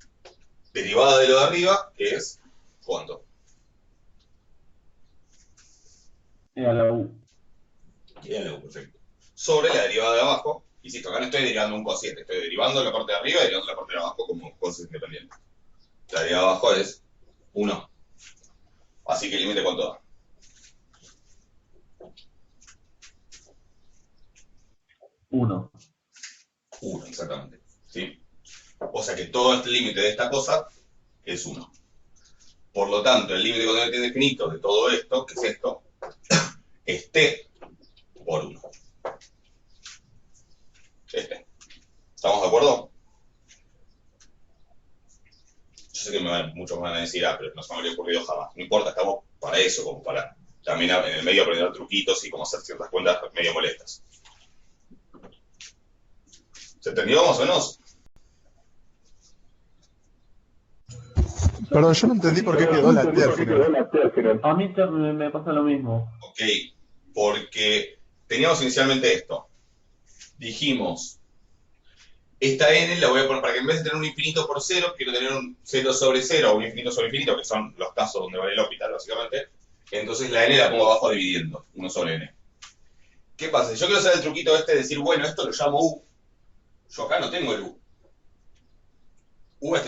derivada de lo de arriba, que es, ¿cuánto? E a la U. Y en la u, perfecto. Sobre la derivada de abajo, insisto, acá no estoy derivando un cociente, estoy derivando la parte de arriba y derivando la parte de abajo como cosas independientes. La derivada de abajo es 1. Así que el límite, ¿cuánto da? 1. 1, exactamente. ¿Sí? O sea que todo este límite de esta cosa es 1. Por lo tanto, el límite cuando tiene infinito de todo esto, que es esto, es t por 1. ¿Estamos de acuerdo? Yo sé que muchos me van a decir, pero no se me habría ocurrido jamás. No importa, estamos para eso, como para también en el medio aprender truquitos y cómo hacer ciertas cuentas medio molestas. ¿Se entendió más o menos? Perdón, yo no entendí por qué quedó la T al final. A mí me pasa lo mismo. Ok, porque teníamos inicialmente esto. Dijimos, esta n la voy a poner para que en vez de tener un infinito por 0, quiero tener un 0 sobre 0 o un infinito sobre infinito, que son los casos donde vale L'Hopital, básicamente. Entonces la n la pongo abajo dividiendo, 1 sobre n. ¿Qué pasa? Si yo quiero hacer el truquito este de decir, bueno, esto lo llamo u, yo acá no tengo el u.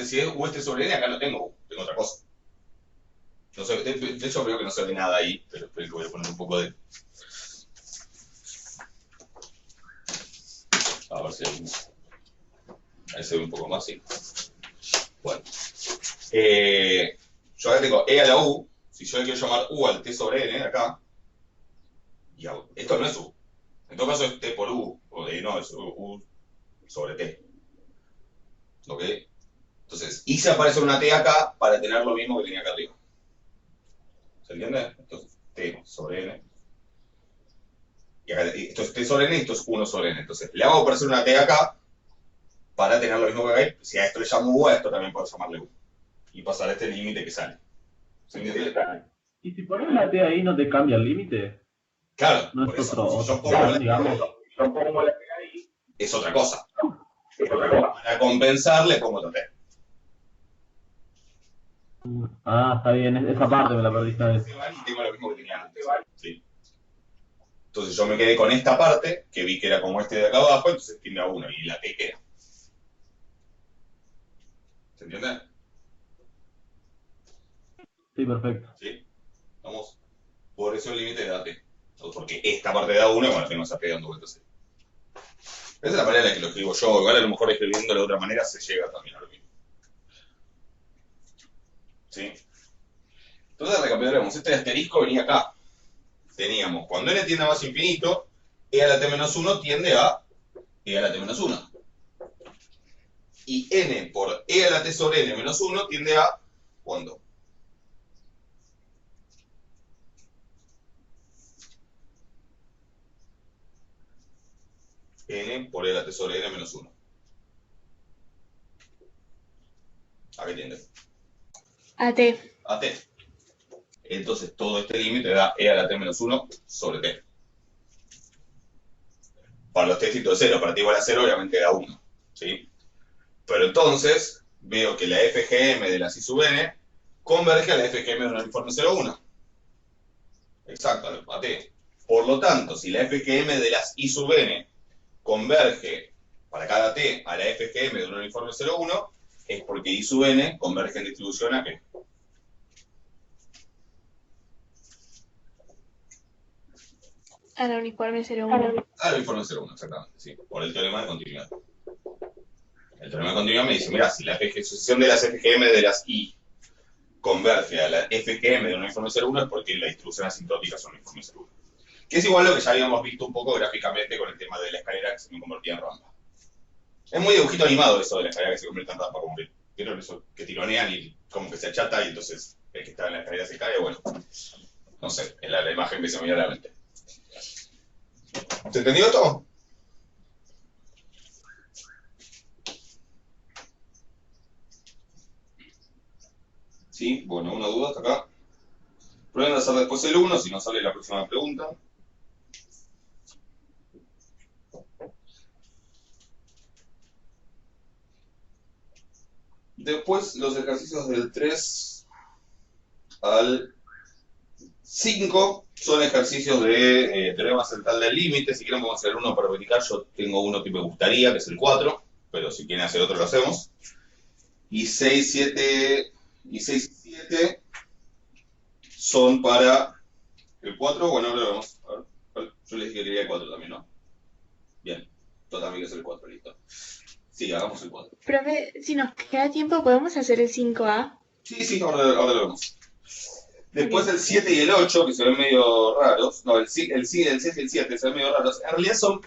Si es u sobre n, acá no tengo u, tengo otra cosa. No sé, de hecho veo que no se ve nada ahí, pero espero que voy a poner un poco de... A ver si ahí se ve un poco más, sí. Bueno. Yo yo acá tengo E a la U, si yo le quiero llamar U al T sobre N, acá, y esto no es U. En todo caso es T por U, o no, es U sobre T. ¿Ok? Entonces, hice aparecer una T acá para tener lo mismo que tenía acá arriba. ¿Se entiende? Entonces, T sobre N. Y acá, esto es T sobre N y esto es 1 sobre N. Entonces, le hago aparecer una T acá para tener lo mismo que acá. Si a esto le llamo U, a esto también puedo llamarle U. Y pasar este límite que sale. ¿Se entiende? ¿Y si pones la T ahí no te cambia el límite? Claro, No por es eso. otro, Si yo otro pongo plan, la digamos. T ahí, es otra cosa. Para compensar, le pongo otra T. Ah, está bien, esa parte me la perdí esta vez. Y tengo lo mismo que tenía antes. ¿Sí? Entonces yo me quedé con esta parte, que vi que era como este de acá abajo, entonces tiene a 1 y la T queda. ¿Se entiende? Sí, perfecto. ¿Sí? Vamos. Por eso el límite de T. Porque esta parte da 1 y bueno, tengo esa T dando vueltas. Esa es la manera en la que lo escribo yo. Igual a lo mejor escribiéndolo de otra manera se llega también a lo mismo. ¿Sí? Entonces recapitulemos. Este asterisco venía acá. Teníamos, cuando n tiende a más infinito, e a la t menos 1 tiende a e a la t menos 1. Y n por e a la t sobre n menos 1 tiende a ¿cuándo? N por e a la t sobre n menos 1. ¿A qué tiende? A T. A t. Entonces todo este límite da e a la t menos 1 sobre t. Para los tecitos de 0, para t igual a 0, obviamente da 1. ¿Sí? Pero entonces veo que la FGM de la I sub n converge a la FGM de un uniforme 0,1. Exacto, a t. Por lo tanto, si la FGM de las I sub n converge para cada t a la FGM de un uniforme 0,1, es porque I sub n converge en distribución a qué? A la uniforme 0,1. Al uniforme 0,1, exactamente, sí, por el teorema de continuidad. El teorema de continuidad me dice, mira, si la sucesión de las FGM de las I converge a la FGM de un uniforme 0,1 es porque la distribución asintótica es un uniforme 0,1. Que es igual a lo que ya habíamos visto un poco gráficamente con el tema de la escalera que se me convertía en rampa. Es muy dibujito animado eso de la escalera que se convierte en rampa, como que vieron eso, que tironean y como que se achata y entonces el que está en la escalera se cae, bueno, no sé, es la imagen que se me viene a la mente. ¿Se entendió esto? Sí, bueno, una duda hasta acá. Prueben a hacer después el 1, si no sale la próxima pregunta. Después los ejercicios del 3 al 5 son ejercicios de teorema central del límite. Si quieren podemos hacer uno para practicar. Yo tengo uno que me gustaría, que es el 4, pero si quieren hacer otro lo hacemos. Y 6, 7 y 6 y 7 son para el 4. Bueno, ahora lo vemos. A ver, yo les dije que quería el 4 también, ¿no? Bien, yo también quiero hacer el 4, listo. Sí, hagamos el 4. Profe, si nos queda tiempo, ¿podemos hacer el 5A? Sí, ahora lo vemos. Después el 7 y el 8, que se ven medio raros. No, el 6 y el 7 se ven medio raros. En realidad son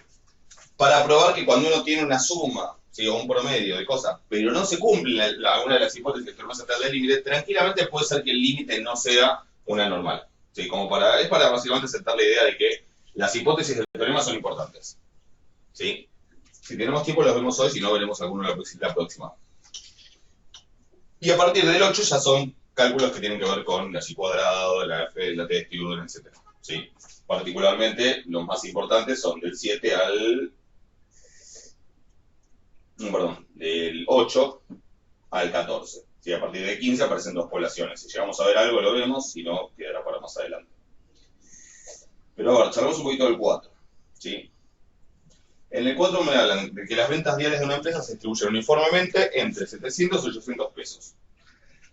para probar que cuando uno tiene una suma, ¿sí? O un promedio de cosas, pero no se cumple alguna de las hipótesis del teorema central del límite, tranquilamente puede ser que el límite no sea una normal. ¿Sí? Es para básicamente sentar la idea de que las hipótesis del teorema son importantes. ¿Sí? Si tenemos tiempo los vemos hoy, si no veremos alguno la próxima. Y a partir del 8 ya son cálculos que tienen que ver con la y cuadrado, la f, la t de Stewart, etc. ¿Sí? Particularmente, los más importantes son del 7 al... del 8 al 14. ¿Sí? A partir de 15 aparecen dos poblaciones. Si llegamos a ver algo, lo vemos, si no, quedará para más adelante. Pero ahora, charlamos un poquito del 4. ¿Sí? En el 4 me hablan de que las ventas diarias de una empresa se distribuyen uniformemente entre 700 y 800 pesos,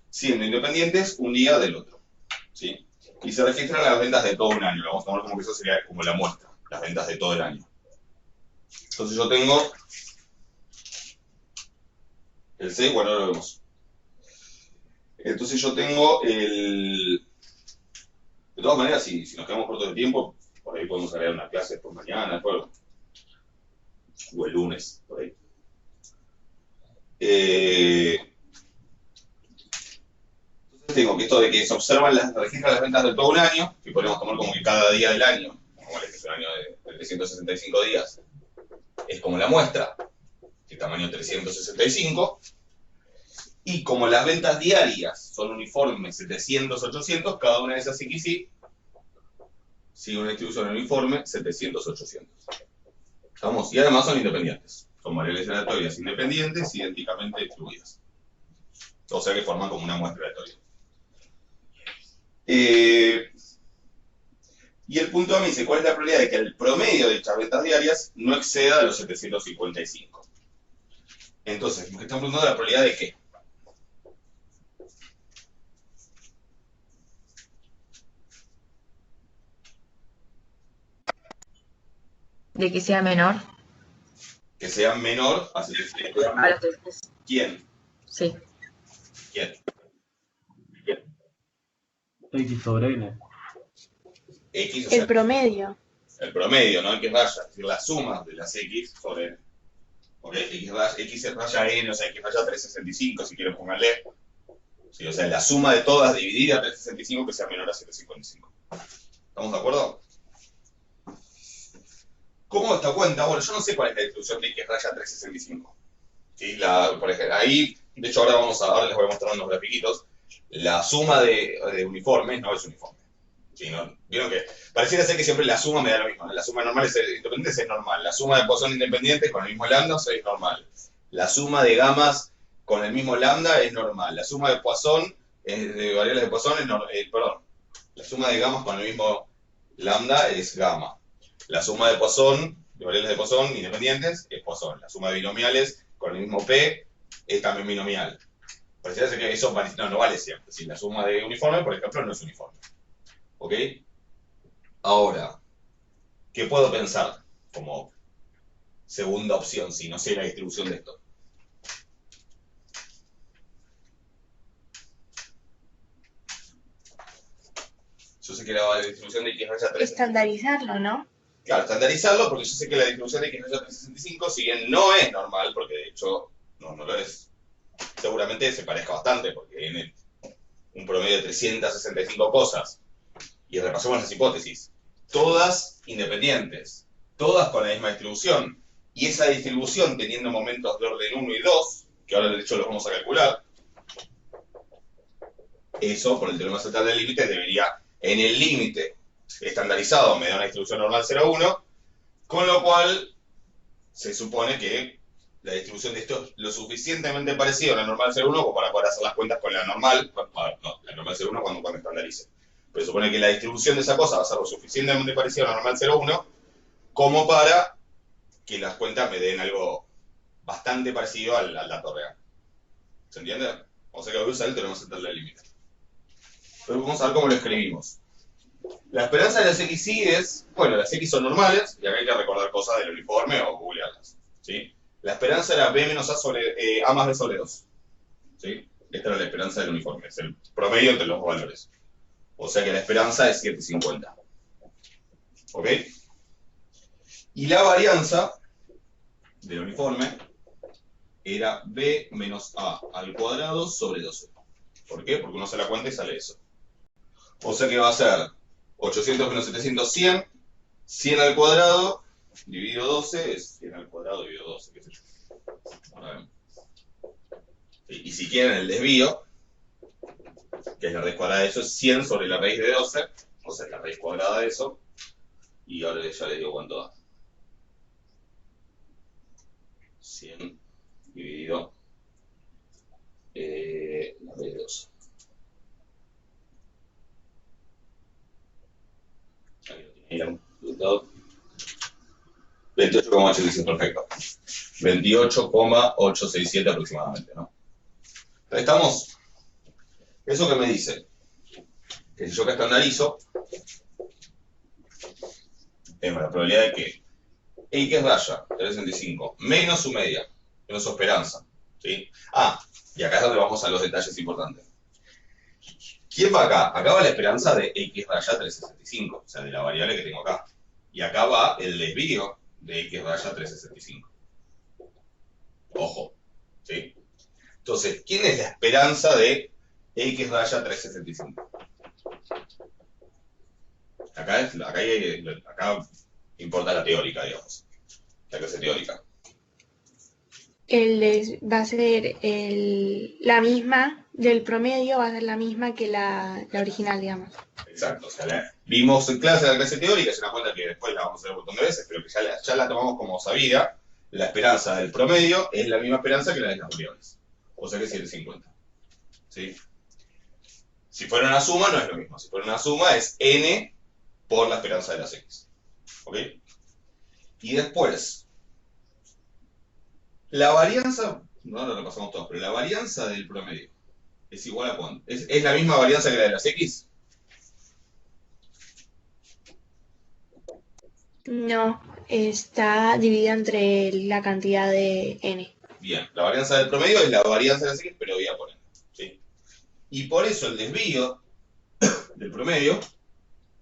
siendo independientes un día del otro. ¿Sí? Y se registran las ventas de todo un año. Lo vamos a tomar como que eso sería como la muestra, las ventas de todo el año. Entonces yo tengo el 6, bueno, lo vemos. Entonces yo tengo el... De todas maneras, si nos quedamos cortos de tiempo, por ahí podemos agregar una clase por mañana, o el lunes, por ahí. Entonces tengo que esto de que se observan las registran las ventas de todo un año, que podemos tomar como que cada día del año, como es un año de 365 días, es como la muestra, de tamaño 365, y como las ventas diarias son uniformes 700, 800, cada una de esas XY sigue una distribución uniforme 700, 800. ¿Estamos? Y además son independientes, son variables aleatorias independientes idénticamente distribuidas. O sea que forman como una muestra aleatoria. Y el punto me dice, ¿cuál es la probabilidad de que el promedio de dichas ventas diarias no exceda de los 755? Entonces, me están preguntando la probabilidad de qué. De que sea menor Que sea menor a 755. a los 3. ¿Quién? Sí. ¿Quién? X sobre N. X, o El sea, promedio. el promedio, ¿no? X raya, es decir, la suma de las X sobre N. ¿Ok? X raya N, o sea, X raya 365, si quieren ponerle. Sí, o sea, la suma de todas dividida a 365 que sea menor a 755. ¿Estamos de acuerdo? ¿Cómo esta cuenta? Bueno, yo no sé cuál es la distribución de X raya 365. ¿Sí? Por ejemplo, ahí, de hecho ahora les voy a mostrar unos grafiquitos. La suma de uniformes no es uniforme. ¿Sí? ¿No? Vieron que pareciera ser que siempre la suma me da lo mismo, ¿no? La suma normal independientes es normal. La suma de Poisson independientes con el mismo lambda es normal. La suma de gamas con el mismo lambda es normal. La suma de Poisson, de variables de Poisson es normal. Perdón. La suma de gamas con el mismo lambda es gamma. La suma de Poisson, de variables de Poisson independientes, es Poisson. La suma de binomiales con el mismo P es también binomial. Pareciera ser que eso no vale siempre. Si la suma de uniforme, por ejemplo, no es uniforme. ¿Ok? Ahora, ¿qué puedo pensar como segunda opción si no sé la distribución de esto? Yo sé que la distribución de X raya 3. Estandarizarlo, ¿no? Claro, estandarizarlo porque yo sé que la distribución de X raya 365, si bien no es normal, porque de hecho no lo es, seguramente se parezca bastante, porque tiene un promedio de 365 cosas. Y repasemos las hipótesis. Todas independientes, todas con la misma distribución. Y esa distribución teniendo momentos de orden 1 y 2, que ahora de hecho los vamos a calcular, eso, por el teorema central del límite, debería, en el límite estandarizado, me da una distribución normal 0,1, con lo cual se supone que la distribución de esto es lo suficientemente parecido a la normal 0,1 como para poder hacer las cuentas con la normal, no, la normal 0,1 cuando estandarice. Pero supone que la distribución de esa cosa va a ser lo suficientemente parecida a la normal 0,1 como para que las cuentas me den algo bastante parecido al dato real. ¿Se entiende? O sea que voy a usar el teorema central del límite. Pero vamos a ver cómo lo escribimos. La esperanza de las XY es, bueno, las X son normales, y acá hay que recordar cosas del uniforme o googlearlas. ¿Sí? La esperanza era B menos A sobre A más B sobre 2. ¿Sí? Esta era la esperanza del uniforme, es el promedio entre los dos valores. O sea que la esperanza es 750. ¿Ok? Y la varianza del uniforme era B menos A al cuadrado sobre 12. ¿Por qué? Porque uno se la cuenta y sale eso. O sea que va a ser 800 menos 700, 100. 100 al cuadrado dividido 12 es 100 al cuadrado dividido 12. ¿Qué sé yo? Y si quieren el desvío, que es la raíz cuadrada de eso, es 100 sobre la raíz de 12, o sea, la raíz cuadrada de eso, y ahora ya les digo cuánto da. 100 dividido la raíz de 12. Aquí lo tienen, resultado. 28,867, perfecto. 28,867 aproximadamente, ¿no? ¿Estamos? ¿Eso qué me dice? Que si yo que estandarizo, tengo la probabilidad de que X raya 365 menos su media, menos su esperanza, ¿sí? Ah, y acá es donde vamos a los detalles importantes. ¿Quién va acá? Acá va la esperanza de x raya 365, o sea, de la variable que tengo acá. Y acá va el desvío de x raya 365. Ojo, ¿sí? Entonces, ¿quién es la esperanza de x raya 365? Acá importa la teórica, digamos. La clase teórica. Va a ser la misma del promedio, va a ser la misma que la original, digamos. Exacto. O sea, vimos en clase la clase teórica, es una cuenta que después la vamos a hacer un montón de veces, pero que ya la tomamos como sabida. La esperanza del promedio es la misma esperanza que la de las variables. O sea que es 750. ¿Sí? Si fuera una suma, no es lo mismo. Si fuera una suma, es n por la esperanza de las x. ¿Ok? Y después, la varianza, no lo repasamos todos, pero la varianza del promedio es igual a ¿cuánto? ¿Es la misma varianza que la de las x? No, está dividida entre la cantidad de n. Bien, la varianza del promedio es la varianza de las x, pero dividida por n. ¿Sí? Y por eso el desvío del promedio,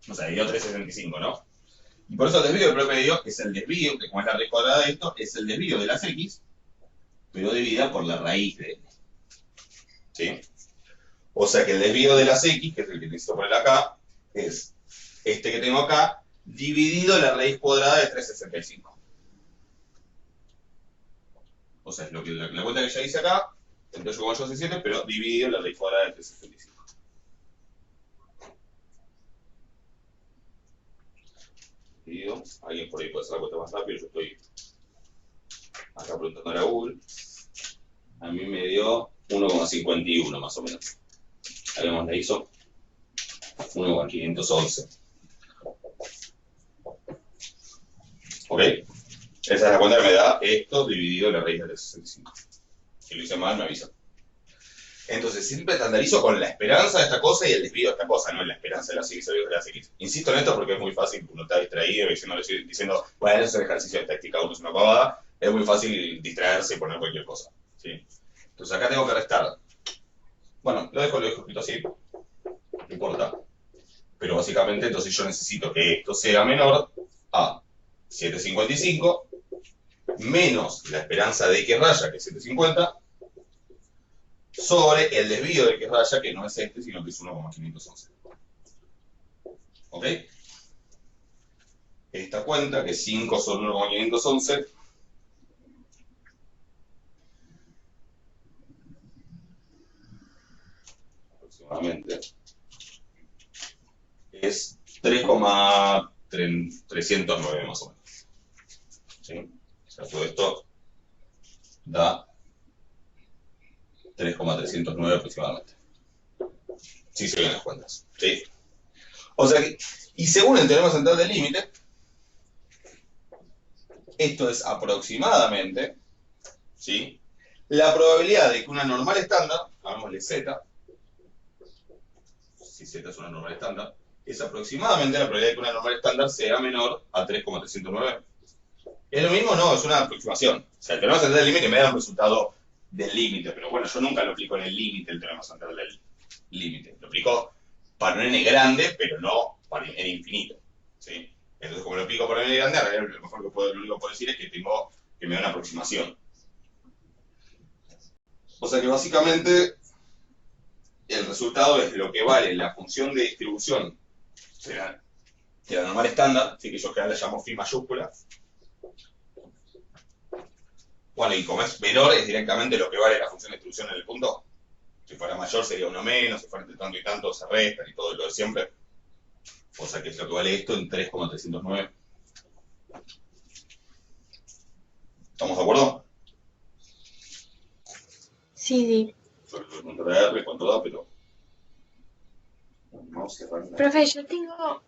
o sea, dio 375, ¿no? Y por eso el desvío del promedio es el desvío, que como es la raíz cuadrada de esto, es el desvío de las x, pero dividida por la raíz de n. ¿Sí? O sea que el desvío de las x, que es el que necesito poner acá, es este que tengo acá, dividido la raíz cuadrada de 365. O sea, es lo que, la cuenta que ya hice acá, 38,867, pero dividido la raíz cuadrada de 365. Dividido, alguien por ahí puede hacer la cuenta más rápido, yo estoy acá preguntando a Google. A mí me dio 1,51 más o menos. Habíamos la hizo 1,511. ¿Ok? Esa es la cuenta que me da esto dividido la raíz de 365. Si lo hice mal, me avisa. Entonces, siempre estandarizo con la esperanza de esta cosa y el desvío de esta cosa, no en la esperanza de las x, el desvío de las x. Insisto en esto porque es muy fácil, uno está distraído diciendo, bueno, eso es un ejercicio de táctica, uno es una pavada, es muy fácil distraerse y poner cualquier cosa. ¿Sí? Entonces acá tengo que restar. Bueno, lo dejo escrito así, no importa. Pero básicamente entonces yo necesito que esto sea menor a 755 menos la esperanza de x raya, que es 750, sobre el desvío de x raya, que no es este, sino que es 1,511. ¿Ok? Esta cuenta, que 5 sobre 1,511, aproximadamente, es 3,309 más o menos. ¿Sí? O sea, todo esto da 3,309 aproximadamente. Sí se ven las cuentas. ¿Sí? O sea que, y según el teorema central del límite, esto es aproximadamente, ¿sí?, la probabilidad de que una normal estándar, llamémosle z, si z es una normal estándar, es aproximadamente la probabilidad de que una normal estándar sea menor a 3,309. ¿Es lo mismo? No, es una aproximación. O sea, el teorema central del límite me da un resultado del límite, pero bueno, yo nunca lo aplico en el límite, el teorema central del límite. Lo aplico para un n grande, pero no para n infinito. ¿Sí? Entonces, como lo aplico para un n grande, lo único que puedo decir es que me da una aproximación. O sea que básicamente el resultado es lo que vale la función de distribución de la normal estándar, así que yo que la llamo phi mayúscula. Bueno, y como es menor, es directamente lo que vale la función de distribución en el punto. Si fuera mayor sería uno menos, si fuera entre tanto y tanto se restan y todo lo de siempre. O sea que es lo que vale esto en 3,309. ¿Estamos de acuerdo? Sí, sí. Yo le pregunto a R cuánto da, pero... Vamos a cerrar. Profe, yo tengo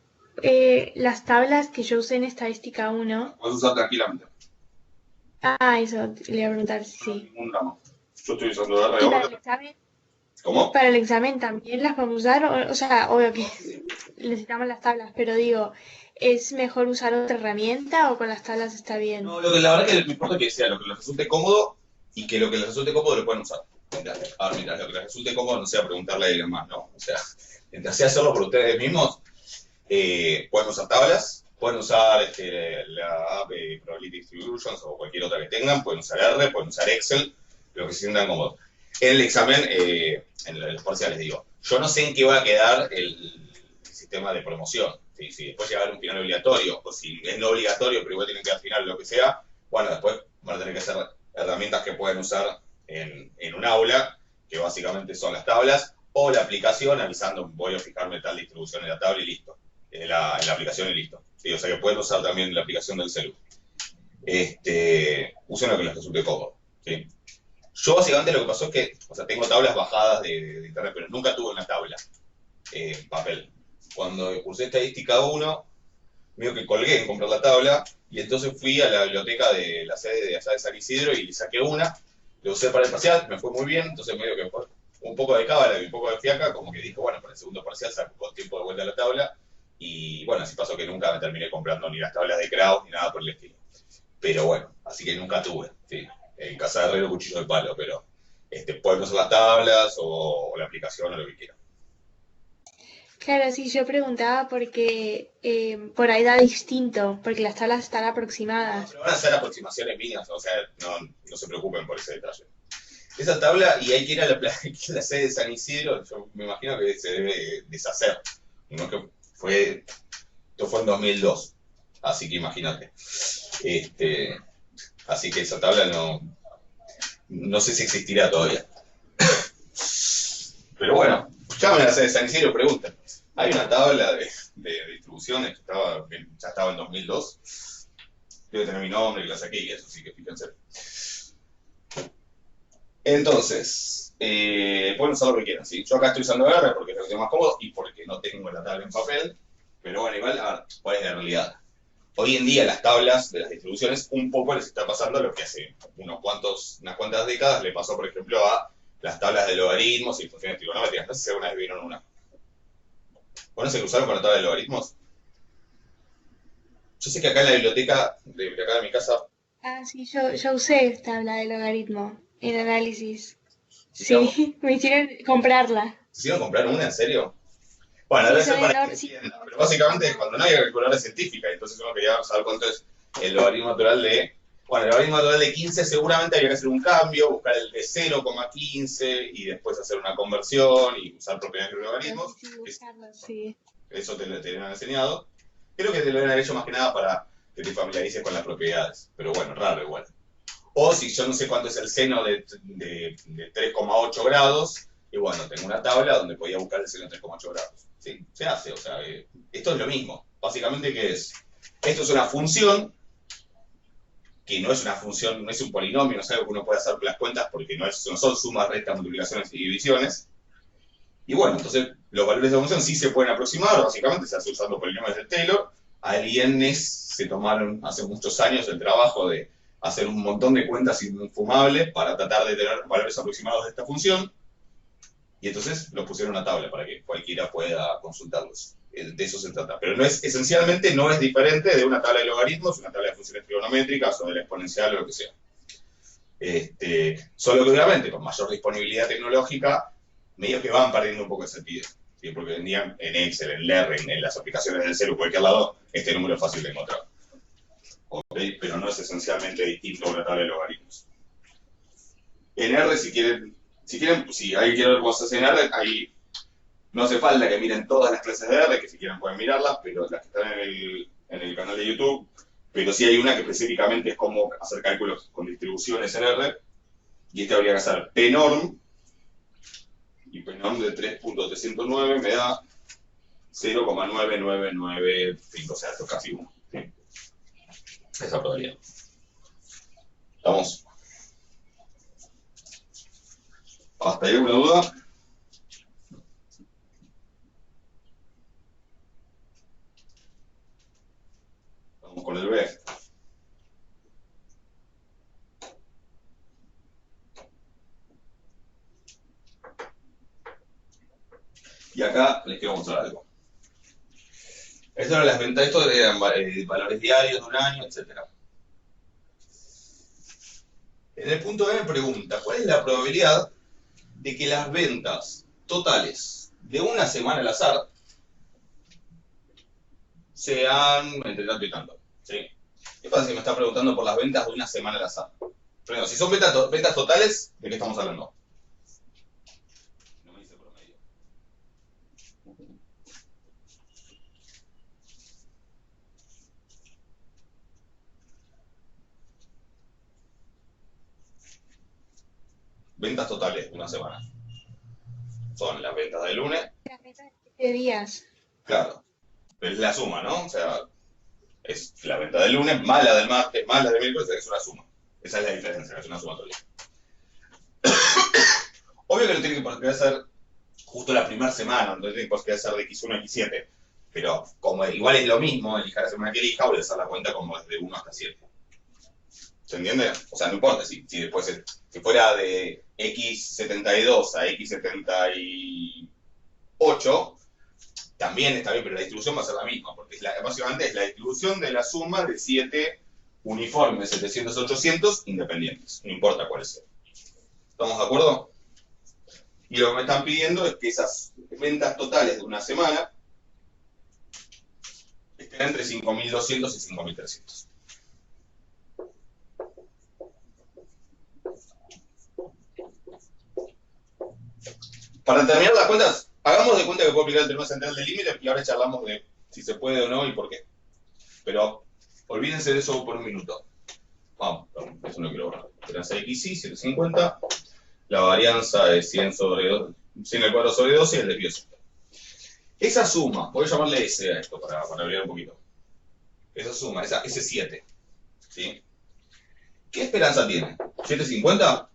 las tablas que yo usé en estadística 1. Puedes usar tranquilamente. Ah, eso, le iba a preguntar, sí. Ningún drama. Yo estoy usando R ¿Y para el ahora. examen? ¿Cómo? ¿Para el examen también las vamos a usar? O sea, obvio que necesitamos las tablas, pero digo, ¿es mejor usar otra herramienta o con las tablas está bien? No, la verdad que me importa que sea lo que les resulte cómodo y que lo que les resulte cómodo lo puedan usar. mientras lo que les resulte cómodo no sea preguntarle a alguien más, ¿no? O sea, mientras sea hacerlo por ustedes mismos, pueden usar tablas, pueden usar la app Probability Distributions o cualquier otra que tengan, pueden usar R, pueden usar Excel, lo que se sientan cómodos. En el examen, en los parciales digo, yo no sé en qué va a quedar el sistema de promoción. Si después llega a haber un final obligatorio, o si es no obligatorio, pero igual tienen que dar final, lo que sea, bueno, después van a tener que hacer herramientas que pueden usar en un aula, que básicamente son las tablas, o la aplicación avisando, voy a fijarme tal distribución en la tabla y listo. En la aplicación y listo. Sí, o sea que pueden usar también la aplicación del celu. Usen lo que les resulte cómodo. ¿Sí? Yo básicamente lo que pasó es que, o sea, tengo tablas bajadas de internet, pero nunca tuve una tabla en papel. Cuando cursé estadística 1, medio que colgué en comprar la tabla, y entonces fui a la biblioteca de la sede de allá de San Isidro y saqué una, la usé para el parcial, me fue muy bien, entonces medio que fue un poco de cábala y un poco de fiaca, como que dije, bueno, para el segundo parcial saco con tiempo de vuelta a la tabla, y bueno, así pasó que nunca me terminé comprando ni las tablas de Kraus ni nada por el estilo. Pero bueno, así que nunca tuve, sí. En casa de herrero, cuchillo de palo, pero pueden usar las tablas o la aplicación o lo que quieran. Claro, sí, yo preguntaba porque por ahí da distinto, porque las tablas están aproximadas. Pero van a ser aproximaciones mínimas, o sea, no se preocupen por ese detalle. Esa tabla, y hay que ir a la sede de San Isidro, yo me imagino que se debe deshacer. ¿No? Que esto fue en 2002, así que imagínate. Así que esa tabla no sé si existirá todavía. Pero bueno, llamen a la sede de San Isidro y pregunten. Hay una tabla de distribuciones que ya estaba en 2002. Debe tener mi nombre, que la saqué y eso, sí que fíjense. Entonces, pueden usar lo que quieran, ¿sí? Yo acá estoy usando R porque es lo que tengo más cómodo y porque no tengo la tabla en papel. Pero bueno, igual, a ver, ¿cuál es la realidad? Hoy en día las tablas de las distribuciones un poco les está pasando lo que hace unas cuantas décadas le pasó, por ejemplo, a las tablas de logaritmos y funciones trigonométricas. No sé si alguna vez vieron una. ¿Bueno, se usaron con la tabla de logaritmos? Yo sé que acá en la biblioteca de acá de mi casa... Ah, sí, yo usé tabla de logaritmo en análisis. Digamos, Sí, me hicieron comprarla. ¿se hicieron comprar una, en serio? Bueno, Sí, debe ser son para que enormes. Sí. entienda, pero básicamente es cuando no hay calculadora científica, entonces uno quería saber cuánto es el logaritmo natural de... Bueno, el logaritmo natural de 15 seguramente había que hacer un cambio, buscar el de 0,15 y después hacer una conversión y usar propiedades de logaritmos. Sí, buscarlo, sí. Eso te lo han enseñado. Creo que te lo han hecho más que nada para que te familiarices con las propiedades, pero bueno, raro igual. O si yo no sé cuánto es el seno de 3,8 grados, y bueno, tengo una tabla donde podía buscar el seno de 3,8 grados. ¿Sí? Se hace, o sea, esto es lo mismo. Básicamente, ¿qué es? Esto es una función, que no es una función, no es un polinomio, no es algo que uno puede hacer las cuentas porque no son sumas, restas, multiplicaciones y divisiones. Y bueno, entonces los valores de la función sí se pueden aproximar, básicamente se hace usando polinomios de Taylor. Alienes se tomaron hace muchos años el trabajo de hacer un montón de cuentas infumables para tratar de tener valores aproximados de esta función. Y entonces lo pusieron en una tabla para que cualquiera pueda consultarlos. De eso se trata. Pero esencialmente no es diferente de una tabla de logaritmos, una tabla de funciones trigonométricas o de la exponencial o lo que sea. Solo que obviamente con mayor disponibilidad tecnológica, medio que van perdiendo un poco de sentido. ¿Sí? Porque hoy en día en Excel, en R, en las aplicaciones del celu, cualquier lado, este número es fácil de encontrar. ¿Okay? Pero no es esencialmente distinto a una tabla de logaritmos. En R, si alguien quiere ver cómo se hace en R, ahí no hace falta que miren todas las clases de R, que si quieren pueden mirarlas, pero las que están en el canal de YouTube, pero sí hay una que específicamente es cómo hacer cálculos con distribuciones en R, y este habría que hacer pnorm, y pnorm de 3.309 me da 0,9995, o sea, esto es casi 1. ¿Sí? Esa probabilidad. ¿Estamos? ¿Hasta ahí alguna duda? Vamos con el B. Y acá les quiero mostrar algo. Esto eran las ventas, esto eran valores diarios de un año, etc. En el punto B me pregunta, ¿cuál es la probabilidad de que las ventas totales de una semana al azar sean entre tanto y tanto. ¿Sí? ¿Qué pasa si me está preguntando por las ventas de una semana al azar? Primero, si son ventas totales, ¿de qué estamos hablando? No me dice promedio. Ventas totales de una semana. Son las ventas del lunes. Las ventas de 7 días. Claro. Pero es la suma, ¿no? O sea, es la venta del lunes más la del martes más la del miércoles, es una suma. Esa es la diferencia, es una sumatoria. Obvio que no tiene por qué ser justo la primera semana, no tiene por qué ser de X1 a X7. Pero como igual es lo mismo, elija la semana que elija, voy a hacer la cuenta como desde 1 hasta 7. ¿Se entiende? O sea, no importa si después, si fuera de X72 a X78, también está bien, pero la distribución va a ser la misma, porque básicamente es la distribución de la suma de 7 uniformes 700-800 independientes, no importa cuál sea. ¿Estamos de acuerdo? Y lo que me están pidiendo es que esas ventas totales de una semana estén entre 5.200 y 5.300. Para terminar las cuentas, hagamos de cuenta que puedo aplicar el teorema central del límite y ahora charlamos de si se puede o no y por qué. Pero olvídense de eso por un minuto. Vamos, eso no quiero borrar. Esperanza de XY, 750. La varianza es 100 al cuadrado sobre 12 y el desvío 7. Esa suma, voy a llamarle S a esto para abreviar un poquito. Esa suma, ese 7. ¿Sí? ¿Qué esperanza tiene? ¿750?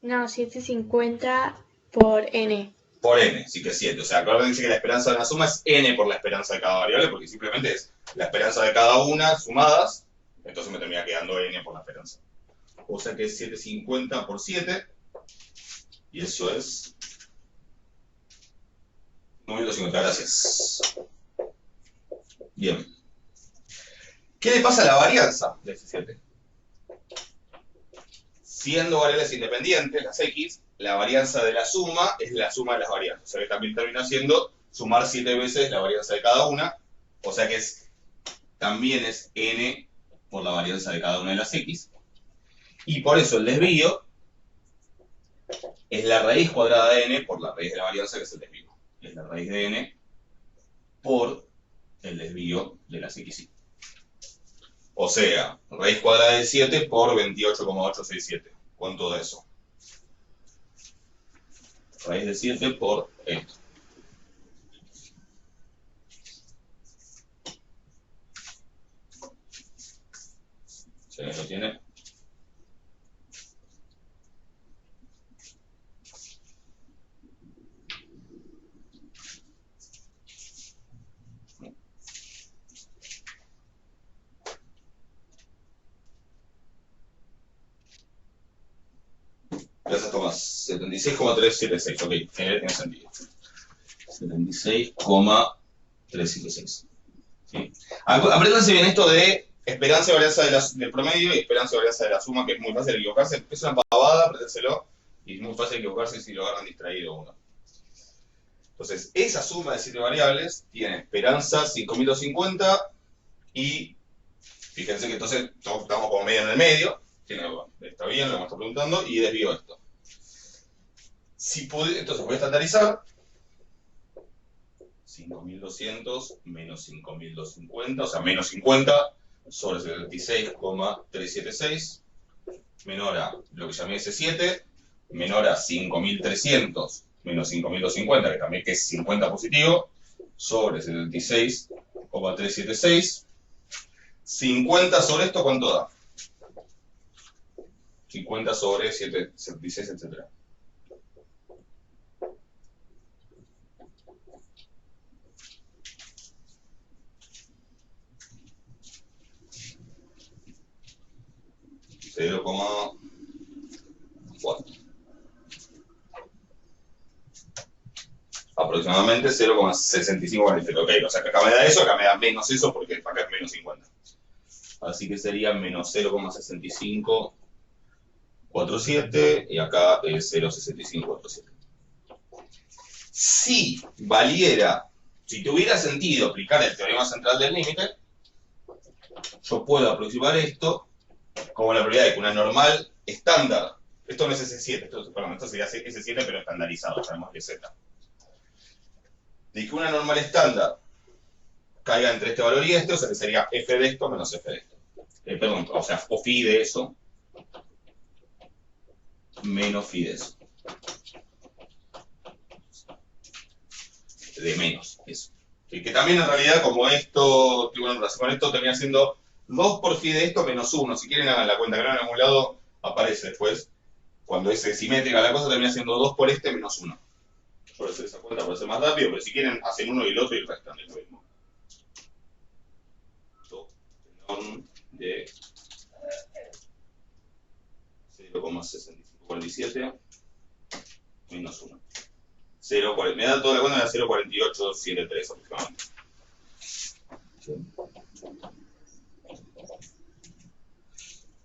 No, 750 por n. Por n, sí que es 7. O sea, acuérdense que la esperanza de una suma es n por la esperanza de cada variable, porque simplemente es la esperanza de cada una sumadas, entonces me termina quedando n por la esperanza. O sea que es 750 por 7, y eso es 950, gracias. Bien. ¿Qué le pasa a la varianza de ese 7? Siendo variables independientes, las x, la varianza de la suma es la suma de las varianzas. O sea que también termina siendo sumar 7 veces la varianza de cada una. O sea que también es n por la varianza de cada una de las x. Y por eso el desvío es la raíz cuadrada de n por la raíz de la varianza, que es el desvío. Es la raíz de n por el desvío de las x. O sea, raíz cuadrada de 7 por 28,867. ¿Cuánto da eso? Raíz de 7 por esto. ¿Se lo tiene? Gracias, Tomás. 76,376, ok, tiene sentido. 76,376. ¿Sí? Apréndanse bien esto de esperanza y varianza del promedio y esperanza y varianza de la suma, que es muy fácil equivocarse. Es una pavada, apréndenselo, y es muy fácil equivocarse si lo agarran distraído uno. Entonces, esa suma de 7 variables tiene esperanza 5.250 y fíjense que entonces estamos como medio en el medio. Está bien lo que me está preguntando, y desvío esto. Entonces voy a estandarizar 5.200 menos 5.250, o sea, menos 50 sobre 76,376, menor a lo que llamé S7, menor a 5.300 menos 5.250, que también que es 50 positivo, sobre 76,376. 50 sobre esto, ¿cuánto da? 50 sobre 7, 76, etc. Aproximadamente 0,65. Ok, o sea que acá me da eso, acá me da menos eso porque acá es menos 50. así que sería menos 0,6547 y acá es 0,6547. Si valiera, si tuviera sentido aplicar el teorema central del límite, yo puedo aproximar esto como la probabilidad de que una normal estándar, esto no es S7, esto sería S7 pero estandarizado, sabemos que es Z, de que una normal estándar caiga entre este valor y este, o sea que sería F de esto menos F de esto. Perdón, o sea, o phi de eso menos phi de eso. De menos, eso. Y que también en realidad como esto, bueno, con esto termina siendo 2 por phi de esto menos 1. Si quieren hagan la cuenta, que no en algún lado aparece después. Cuando es simétrica la cosa termina siendo 2 por este menos 1. Por hacer esa cuenta puede ser más rápido, pero si quieren hacen uno y el otro y restan el mismo. De 0,6547 menos 1. Me da toda la cuenta de 0,4873 aproximadamente.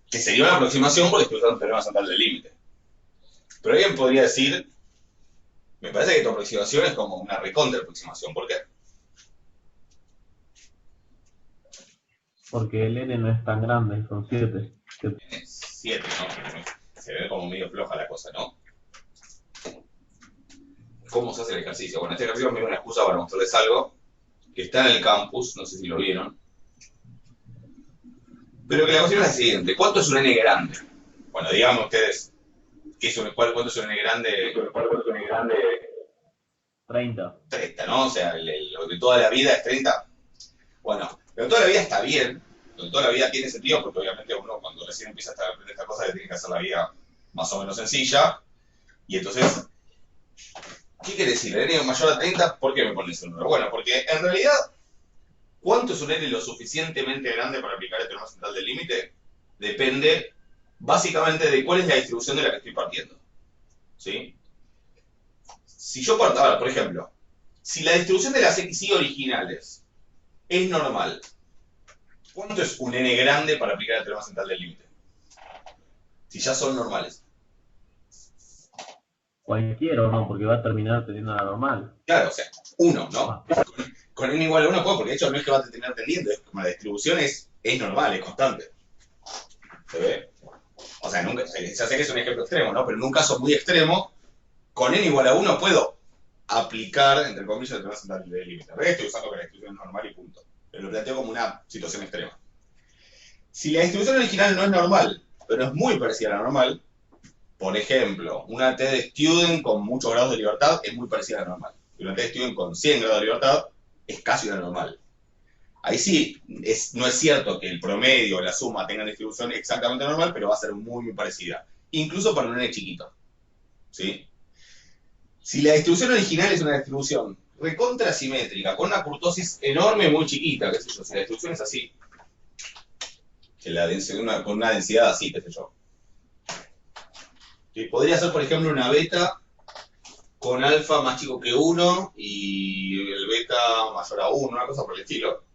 Que sería una aproximación porque estoy usando el teorema central del límite. Pero alguien podría decir, me parece que tu aproximación es como una recontra aproximación. ¿Por qué? Porque el n no es tan grande, son 7. 7, ¿no? Se ve como medio floja la cosa, ¿no? ¿Cómo se hace el ejercicio? Bueno, este ejercicio me dio una excusa para mostrarles algo que está en el campus, no sé si lo vieron. Pero que la cuestión es la siguiente, ¿cuánto es un n grande? Bueno, digamos ustedes, ¿cuánto es un n grande? 30. 30, ¿no? O sea, lo de toda la vida es 30. Bueno, pero toda la vida está bien, pero toda la vida tiene sentido porque obviamente uno cuando recién empieza a aprender esta cosa le tiene que hacer la vida más o menos sencilla. Y entonces, ¿qué quiere decir? El n mayor a 30, ¿por qué me pones un número? Bueno, porque en realidad, ¿cuánto es un n lo suficientemente grande para aplicar el teorema central del límite? Depende básicamente de cuál es la distribución de la que estoy partiendo. ¿Sí? Si yo parto, ahora, por ejemplo, si la distribución de las xy originales es normal, ¿cuánto es un n grande para aplicar el teorema central del límite? Si ya son normales. Cualquiera o no, porque va a terminar teniendo la normal. Claro, o sea, 1, ¿no? Con n igual a 1 puedo, porque de hecho no es que va a terminar tendiendo, es como la distribución es normal, es constante. ¿Se ve? O sea, nunca, ya sé que es un ejemplo extremo, ¿no? Pero en un caso muy extremo, con n igual a 1 puedo aplicar, entre comillas, el teorema central del límite. En realidad estoy usando que la distribución es normal y punto. Pero lo planteo como una situación extrema. Si la distribución original no es normal, pero es muy parecida a la normal, por ejemplo, una T de student con muchos grados de libertad es muy parecida a la normal. Y una T de student con 100 grados de libertad es casi una normal. Ahí sí, no es cierto que el promedio o la suma tengan distribución exactamente normal, pero va a ser muy, muy parecida. Incluso para un n chiquito. ¿Sí? Si la distribución original es una distribución recontra simétrica, con una kurtosis enorme, muy chiquita, qué sé yo, si la distribución es así, que con una densidad así, qué sé yo. ¿Sí? Podría ser, por ejemplo, una beta con alfa más chico que 1 y el beta mayor a 1, una cosa por el estilo.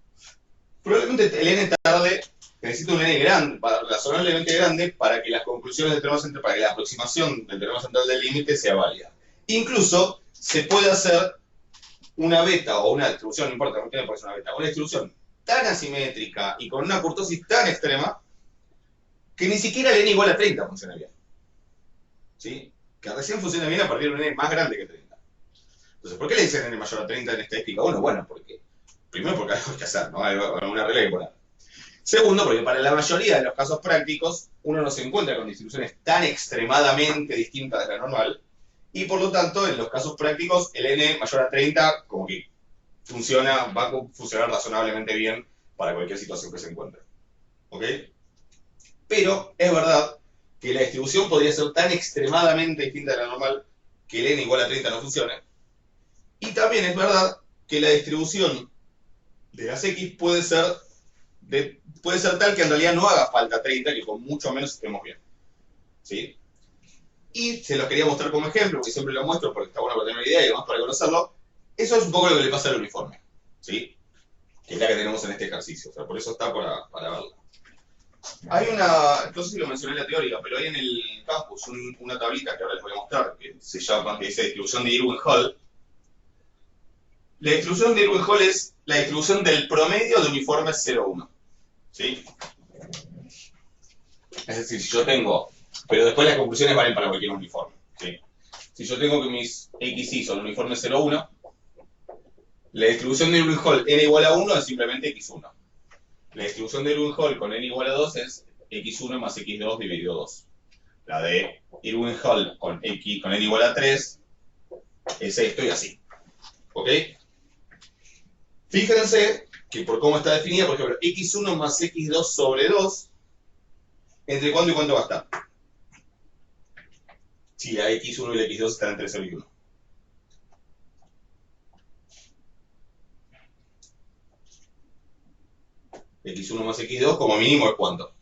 Probablemente el n tarde, necesita un n grande, razonablemente grande, para que las conclusiones del teorema central, para que la aproximación del teorema central del límite sea válida. Incluso se puede hacer una beta o una distribución, no importa, no tiene por qué ser una beta, una distribución tan asimétrica y con una kurtosis tan extrema que ni siquiera el n igual a 30 funciona bien. ¿Sí? Que recién funciona bien a partir de un n más grande que 30. Entonces, ¿por qué le dicen n mayor a 30 en estadística? Bueno, porque primero porque hay algo que hacer, ¿no? Hay una regla que poner. Segundo, porque para la mayoría de los casos prácticos uno no se encuentra con distribuciones tan extremadamente distintas de la normal y por lo tanto en los casos prácticos el n mayor a 30 como que va a funcionar razonablemente bien para cualquier situación que se encuentre. ¿Ok? Pero es verdad que la distribución podría ser tan extremadamente distinta de la normal que el n igual a 30 no funcione. Y también es verdad que la distribución de las x puede ser tal que en realidad no haga falta 30, que con mucho menos estemos bien. ¿Sí? Y se los quería mostrar como ejemplo, porque siempre lo muestro porque está bueno para tener una idea y además para conocerlo. Eso es un poco lo que le pasa al uniforme. ¿Sí? Que es la que tenemos en este ejercicio. O sea, por eso está para verlo. Hay una, no sé si lo mencioné en la teórica, pero hay en el campus una tablita que ahora les voy a mostrar, que se llama, que dice distribución de Irwin-Hall. La distribución de Irwin-Hall es la distribución del promedio de uniformes 0,1. ¿Sí? Es decir, si yo tengo, pero después las conclusiones valen para cualquier uniforme. ¿Sí? Si yo tengo que mis XY son uniformes 0,1, la distribución de Irwin-Hall n igual a 1 es simplemente x1. La distribución de Irwin-Hall con n igual a 2 es x1 más x2 dividido 2. La de Irwin-Hall con n igual a 3 es esto y así. ¿Ok? Fíjense que por cómo está definida, por ejemplo, x1 más x2 sobre 2, ¿entre cuánto y cuánto va a estar? Si la x1 y la x2 están entre 0 y 1. X1 más X2 como mínimo es ¿cuánto?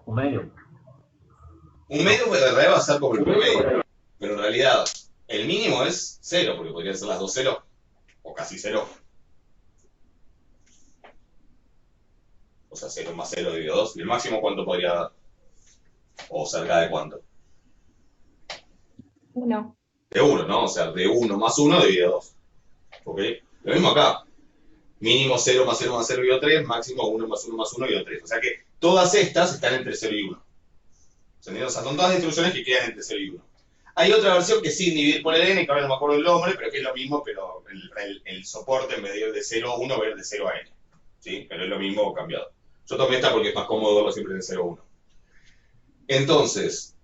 Un medio. Un medio en realidad va a ser como el promedio. Pero en realidad el mínimo es 0, porque podrían ser las dos 0. O casi 0. O sea, 0 más 0 dividido 2. ¿Y el máximo cuánto podría dar? O cerca de cuánto. 1. De 1, ¿no? O sea, de 1 más 1 dividido 2. ¿Ok? Lo mismo acá. Mínimo 0 más 0 más 0 dividido 3, máximo 1 más 1 más 1 dividido 3. O sea que todas estas están entre 0 y 1. ¿Entendido? O sea, son todas distribuciones que quedan entre 0 y 1. Hay otra versión que sin dividir por el n, que ahora no me acuerdo el nombre, pero que es lo mismo, pero el soporte en vez de ir de 0 a 1 va a ir de 0 a n. ¿Sí? Pero es lo mismo cambiado. Yo tomé esta porque es más cómodo verlo siempre de 0 a 1. Entonces,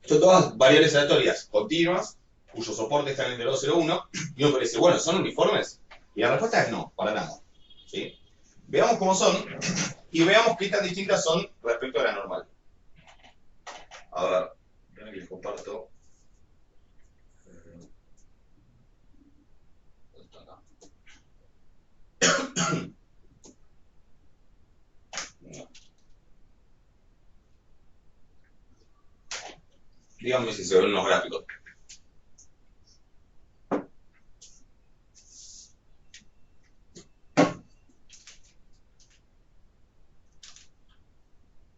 son todas variables aleatorias continuas, cuyos soportes están entre 2, 0, 1, y uno puede decir, bueno, ¿son uniformes? Y la respuesta es no, para nada. ¿Sí? Veamos cómo son y veamos qué tan distintas son respecto a la normal. A ver, déjame que les comparto. Díganme si se ven los gráficos.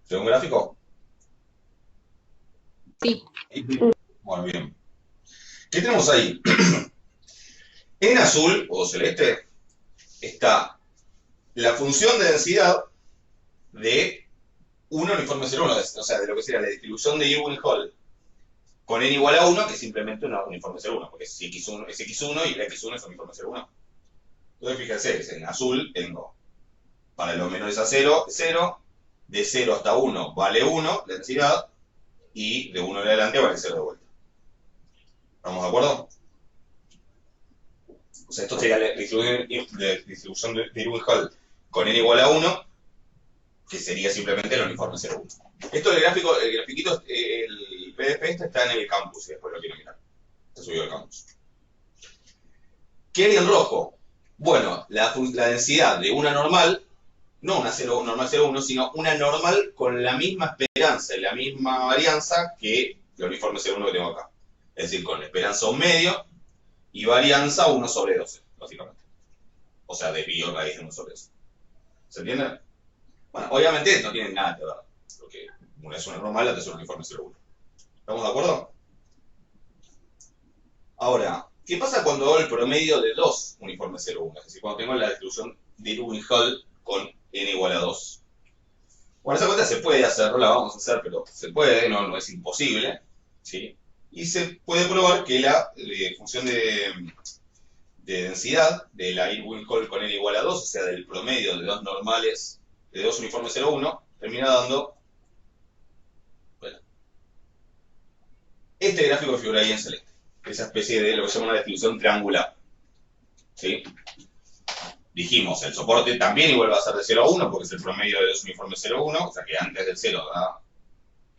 ¿Se ve un gráfico? Sí. Bueno, bien. ¿Qué tenemos ahí? En azul o celeste está la función de densidad de un uniforme 0,1, o sea, de lo que sería la distribución de Irwin-Hall con n igual a 1, que es simplemente un uniforme 0,1, porque es x1 y la x1 es uniforme 0,1. Entonces, fíjense, en azul tengo para los menores a 0, 0, de 0 hasta 1 vale 1, la densidad, y de 1 en adelante vale 0 de vuelta. ¿Estamos de acuerdo? O sea, esto sería la distribución de Irwin-Hall con n igual a 1, que sería simplemente el uniforme 0,1. Esto del gráfico, el grafiquito, el PDF este está en el campus, y después lo quieren mirar. Está subido al campus. ¿Qué hay en rojo? Bueno, la densidad de una normal, no una normal 0,1, sino una normal con la misma esperanza y la misma varianza que el uniforme 0,1 que tengo acá. Es decir, con esperanza 1 medio y varianza 1 sobre 12, básicamente. O sea, desvío raíz de 1 sobre 12. ¿Se entiende? Bueno, obviamente no tienen nada que ver, porque una es una normal, la otra es un uniforme 0,1. ¿Estamos de acuerdo? Ahora, ¿qué pasa cuando hago el promedio de dos uniformes 0,1? Es decir, cuando tengo la distribución de Irwin-Hall con n igual a 2. Bueno, esa cuenta se puede hacer, no la vamos a hacer, pero se puede, no es imposible, ¿sí? Y se puede probar que la función de densidad de la Irwin-Hall con n igual a 2, o sea, del promedio de dos normales, de dos uniformes 0,1, termina dando, bueno, este gráfico que figura ahí en celeste. Esa especie de lo que se llama una distribución triangular. ¿Sí? Dijimos, el soporte también igual va a ser de 0 a 1, porque es el promedio de dos uniformes 0 a 1, o sea que antes del 0 da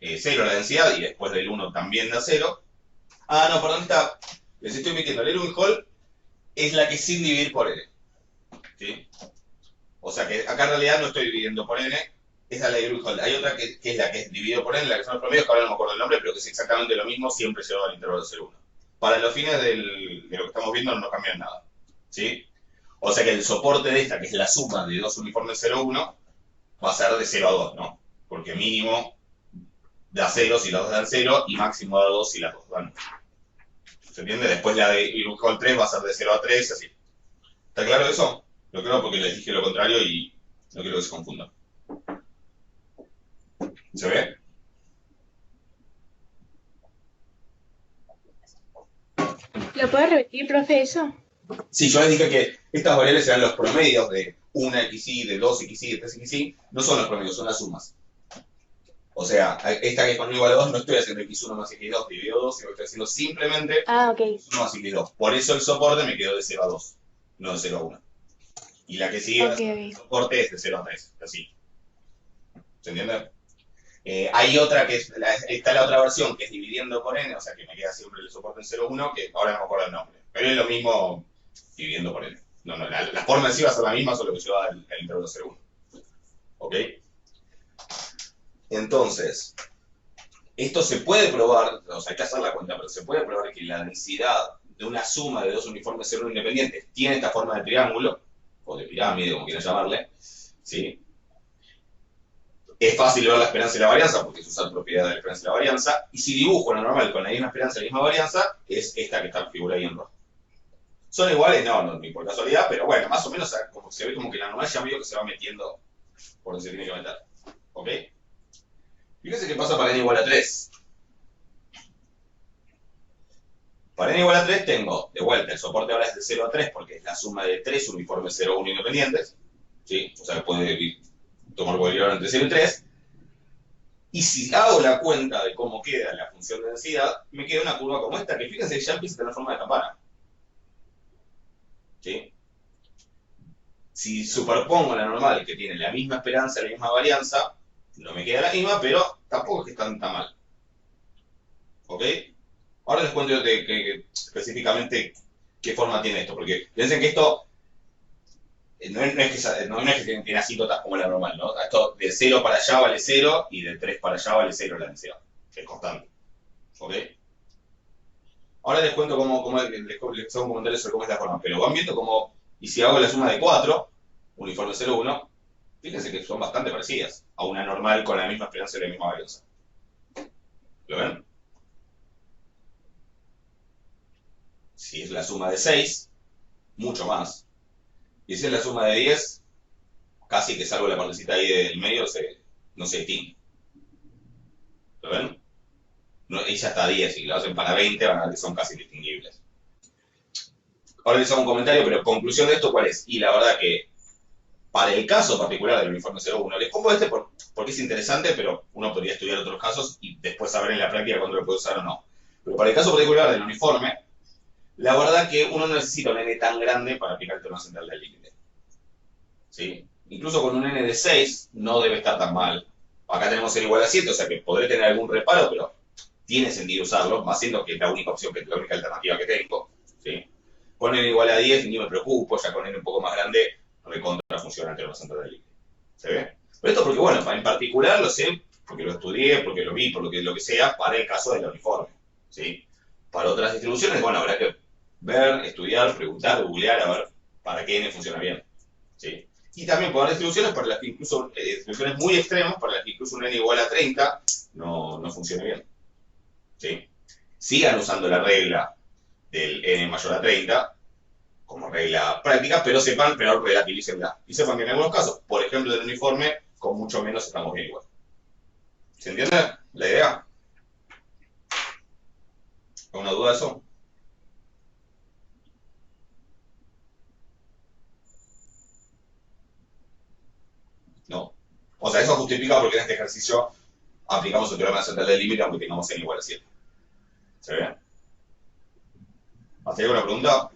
0 la densidad, y después del 1 también da 0. Ah, no, perdón, les estoy mintiendo. El Irwin-Hall es la que es sin dividir por n. ¿Sí? O sea que acá en realidad no estoy dividiendo por n, esa es la Irwin-Hall. Hay otra que es la que es dividido por n, la que son los promedios, que ahora no me acuerdo el nombre, pero que es exactamente lo mismo, siempre llevado al intervalo 0,1. para los fines de lo que estamos viendo no cambian nada, ¿sí? O sea que el soporte de esta, que es la suma de dos uniformes 0,1, va a ser de 0 a 2, ¿no? Porque mínimo da 0 si las dos dan 0 y máximo da 2 si las dos dan 1. ¿Se entiende? Después la de igual 3 va a ser de 0 a 3 y así. ¿Está claro eso? Lo creo porque les dije lo contrario y no quiero que se confundan. ¿Se ve? ¿Lo puedes repetir, profe, eso? Sí, yo les dije que estas variables serán los promedios de 1xy, de 2xy, de 3xy. No son los promedios, son las sumas. O sea, esta que es con 1 igual a 2, no estoy haciendo x1 más x2 dividido 2, sino que estoy haciendo simplemente Ah, ok. x1 más x2. Por eso el soporte me quedó de 0 a 2, no de 0 a 1. Y la que sigue, Ok, el ok. soporte es de 0 a 3, así. ¿Se entiende? Hay otra que está la otra versión que es dividiendo por n, o sea que me queda siempre el soporte en 0, 1, que ahora no me acuerdo el nombre. Pero es lo mismo dividiendo por n. No, la forma en sí va a ser la misma, solo que lleva el intervalo 0, 1. ¿Ok? Entonces, esto se puede probar, o sea, hay que hacer la cuenta, pero se puede probar que la densidad de una suma de dos uniformes 0 independientes tiene esta forma de triángulo, o de pirámide, como quieran llamarle, ¿sí? Es fácil ver la esperanza y la varianza, porque es usar propiedad de la esperanza y la varianza, y si dibujo la normal con la misma esperanza y la misma varianza, es esta que está figura ahí en rojo. ¿Son iguales? No, ni por casualidad, pero bueno, más o menos como se ve como que la normal ya medio que se va metiendo por donde se tiene que meter. ¿Ok? Fíjense qué pasa para n igual a 3. Para n igual a 3 tengo, de vuelta, el soporte ahora es de 0 a 3 porque es la suma de 3 uniformes 0, 1 independientes. ¿Sí? O sea, puede tomar cualquier entre 0 y 3. Y si hago la cuenta de cómo queda la función de densidad, me queda una curva como esta, que fíjense que ya empieza a tener forma de campana. ¿Sí? Si superpongo la normal, que tiene la misma esperanza, la misma varianza, no me queda la misma, pero tampoco es que está tan mal. ¿Ok? Ahora les cuento específicamente qué forma tiene esto, porque piensen que esto no es que tiene asíntotas como la normal, ¿no? Esto de 0 para allá vale 0 y de 3 para allá vale 0 la densidad. Es constante. ¿Ok? Ahora les cuento les hago un comentario sobre cómo es la forma, pero van viendo cómo, y si hago la suma de 4, uniforme 0, 1, fíjense que son bastante parecidas a una normal con la misma esperanza y la misma varianza. ¿Lo ven? Si es la suma de 6, mucho más. Y si es la suma de 10, casi que salvo la partecita ahí del medio, no se distingue. ¿Lo ven? No, y ya está 10, y lo hacen para 20, van a ver que son casi distinguibles. Ahora les hago un comentario, pero conclusión de esto, ¿cuál es? Y la verdad que, para el caso particular del uniforme 0,1, les pongo este porque es interesante, pero uno podría estudiar otros casos y después saber en la práctica cuándo lo puede usar o no. Pero para el caso particular del uniforme, la verdad que uno no necesita un n tan grande para aplicar el teorema central del límite. ¿Sí? Incluso con un n de 6 no debe estar tan mal. Acá tenemos n igual a 7, o sea que podré tener algún reparo, pero tiene sentido usarlo, más siendo que es la única opción, que es la única alternativa que tengo. ¿Sí? Con n igual a 10 ni me preocupo, ya con n un poco más grande recontra funciona el teorema central del límite. ¿Se ve? Pero esto porque, bueno, en particular lo sé, porque lo estudié, porque lo vi, por lo que sea, para el caso del uniforme. ¿Sí? Para otras distribuciones, bueno, habrá que ver, estudiar, preguntar, googlear, a ver para qué n funciona bien. ¿Sí? Y también puede haber distribuciones para las que incluso, distribuciones muy extremas, para las que incluso un n igual a 30 no funcione bien. ¿Sí? Sigan usando la regla del n mayor a 30 como regla práctica, pero relativícenla. Y sepan que en algunos casos, por ejemplo del uniforme, con mucho menos estamos bien igual. ¿Se entiende la idea? ¿Alguna duda de eso? No. O sea, eso justifica porque en este ejercicio aplicamos el teorema central del límite aunque tengamos n igual a 7. ¿Se ve? ¿Hasta ahí alguna pregunta?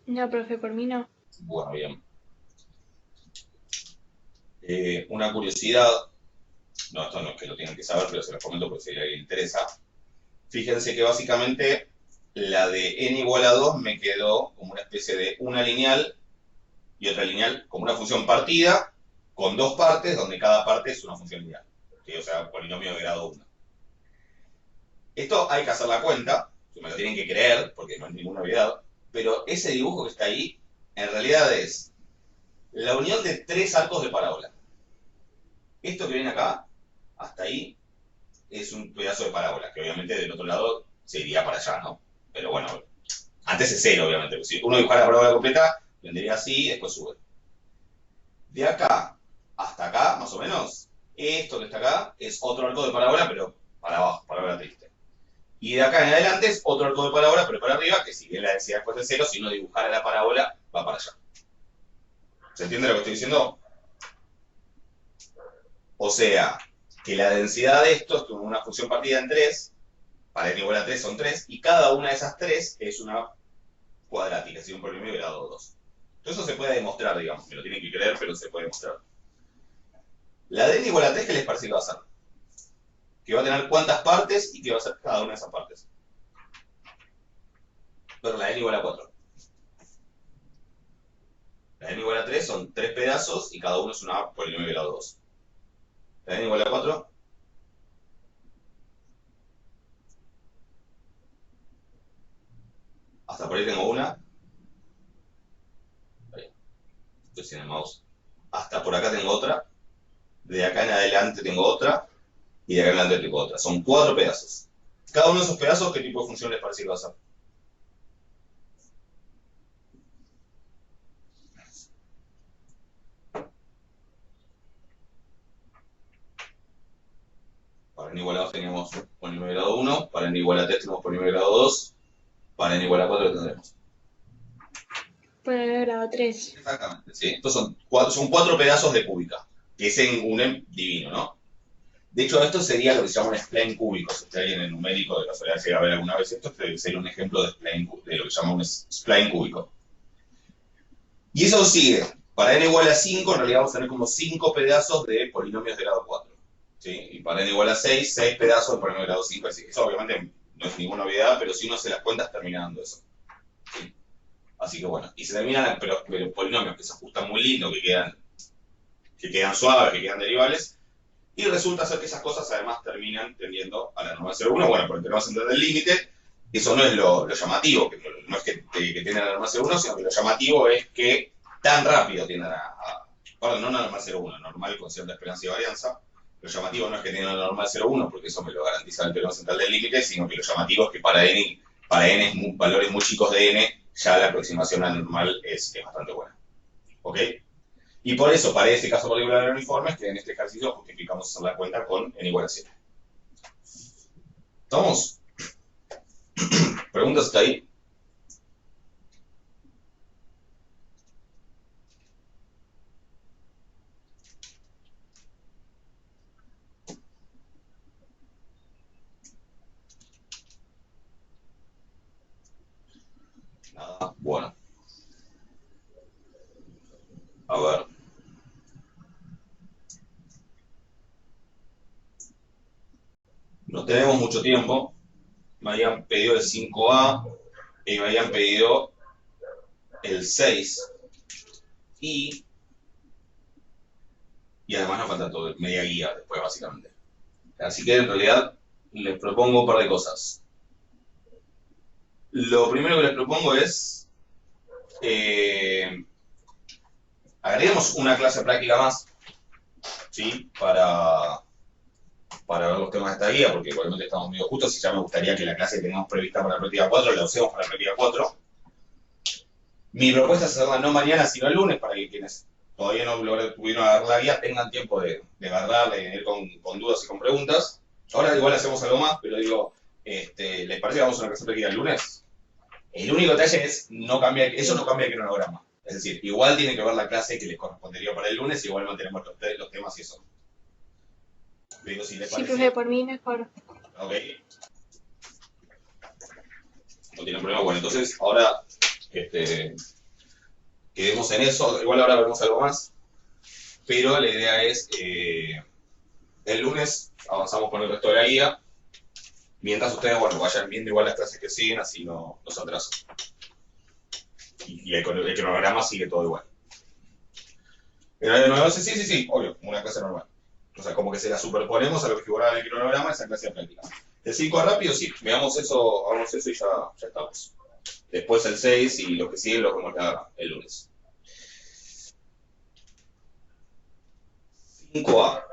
No, profe, por mí no. Bueno, bien. Una curiosidad, no, esto no es que lo tengan que saber, pero se los comento porque si a alguien le interesa. Fíjense que básicamente la de n igual a 2 me quedó como una especie de una lineal y otra lineal, como una función partida, con dos partes, donde cada parte es una función lineal. ¿sí? O sea, polinomio de grado 1. Esto hay que hacer la cuenta, que me lo tienen que creer, porque no es ninguna novedad, pero ese dibujo que está ahí, en realidad es la unión de 3 arcos de parábola. Esto que viene acá, hasta ahí, es un pedazo de parábola, que obviamente del otro lado se iría para allá, ¿no? Pero bueno, antes es 0, obviamente. Porque si uno dibujara la parábola completa, vendría así y después sube. De acá hasta acá, más o menos, esto que está acá es otro arco de parábola, pero para abajo, parábola triste. Y de acá en adelante es otro arco de parábola, pero para arriba, que si bien la densidad después de 0, si uno dibujara la parábola, va para allá. ¿Se entiende lo que estoy diciendo? O sea, que la densidad de esto es como una función partida en 3, para n igual a 3 son 3, y cada una de esas 3 es una cuadrática, es decir, un polinomio de grado 2. Entonces eso se puede demostrar, digamos, me lo tienen que creer, pero se puede demostrar. La de n igual a 3, ¿qué les parece que va a ser? Que va a tener cuántas partes y qué va a ser cada una de esas partes. Pero la n igual a 4. La n igual a 3 son 3 pedazos y cada uno es una polinomio de grado 2. La n igual a 4. Hasta por ahí tengo una. Ahí. Estoy sin el mouse. Hasta por acá tengo otra. De acá en adelante tengo otra. Y de acá en adelante tengo otra. Son 4 pedazos. Cada uno de esos pedazos, ¿qué tipo de función les parece que va a ser? Para n igual a 2 teníamos polinomio de grado 1. Para n igual a 3 tenemos polinomio de grado 2. Para n igual a 4 tendremos. Polinomio de grado 3. Exactamente, sí. Estos son 4 pedazos de cúbica, que es en un divino, ¿no? De hecho, esto sería lo que se llama un spline cúbico. Si alguien en el numérico de casualidad llega a ver alguna vez esto, sería un ejemplo de lo que se llama un spline cúbico. Y eso sigue. Para n igual a 5, en realidad vamos a tener como 5 pedazos de polinomios de grado 4. ¿Sí? Y para n igual a 6, 6 pedazos de polinomios de grado 5. Así que eso obviamente no es ninguna novedad, pero si uno se las cuentas termina dando eso. ¿Sí? Así que bueno, y se terminan pero polinomios que se ajustan muy lindo, que quedan suaves, que quedan derivables, y resulta ser que esas cosas además terminan tendiendo a la normal 0,1. Bueno, porque tenemos que entender el límite, eso no es lo llamativo, que no es que tienden a la normal 0,1, sino que lo llamativo es que tan rápido tienden perdón, no a la normal 0,1, normal con cierta esperanza y varianza. Lo llamativo no es que tiendan a la normal 0,1, porque eso me lo garantiza el teorema central del límite, sino que lo llamativo es que para n valores muy chicos de n, ya la aproximación al normal es bastante buena. ¿Ok? Y por eso, para este caso particular de uniformes, que en este ejercicio justificamos hacer la cuenta con n igual a 7. ¿Estamos? ¿Preguntas hasta ahí? Nada, bueno. A ver. No tenemos mucho tiempo. Me habían pedido el 5A y me habían pedido el 6. Y además nos falta todo, media guía después, básicamente. Así que en realidad les propongo un par de cosas. Lo primero que les propongo es agreguemos una clase práctica más, ¿sí? Para ver los temas de esta guía, porque igualmente estamos medio justos y ya me gustaría que la clase que tengamos prevista para la práctica 4 la usemos para la práctica 4. Mi propuesta es hacerla no mañana, sino el lunes, para que quienes todavía no pudieron agarrar la guía tengan tiempo de agarrarla y de ir con dudas y con preguntas. Ahora igual hacemos algo más, pero digo, ¿les parece que vamos a una clase práctica el lunes? El único detalle es, eso no cambia el cronograma. Es decir, igual tienen que ver la clase que les correspondería para el lunes y igual mantenemos los temas y eso. Digo, si les Sí, parece. profe, por mí mejor. Ok. No tienen problema. Bueno, entonces ahora quedemos en eso. Igual ahora veremos algo más. Pero la idea es, el lunes avanzamos con el resto de la guía. Mientras ustedes, bueno, vayan viendo igual las clases que siguen, así no se atrasan. Y el cronograma sigue todo igual. ¿En horario 9-11? Sí, obvio, una clase normal. O sea, como que se la superponemos a lo que figuraba en el cronograma de esa clase de práctica. El 5 rápido, sí, veamos eso, hagamos eso y ya estamos. Después el 6 y lo que sigue lo vemos el lunes. 5A.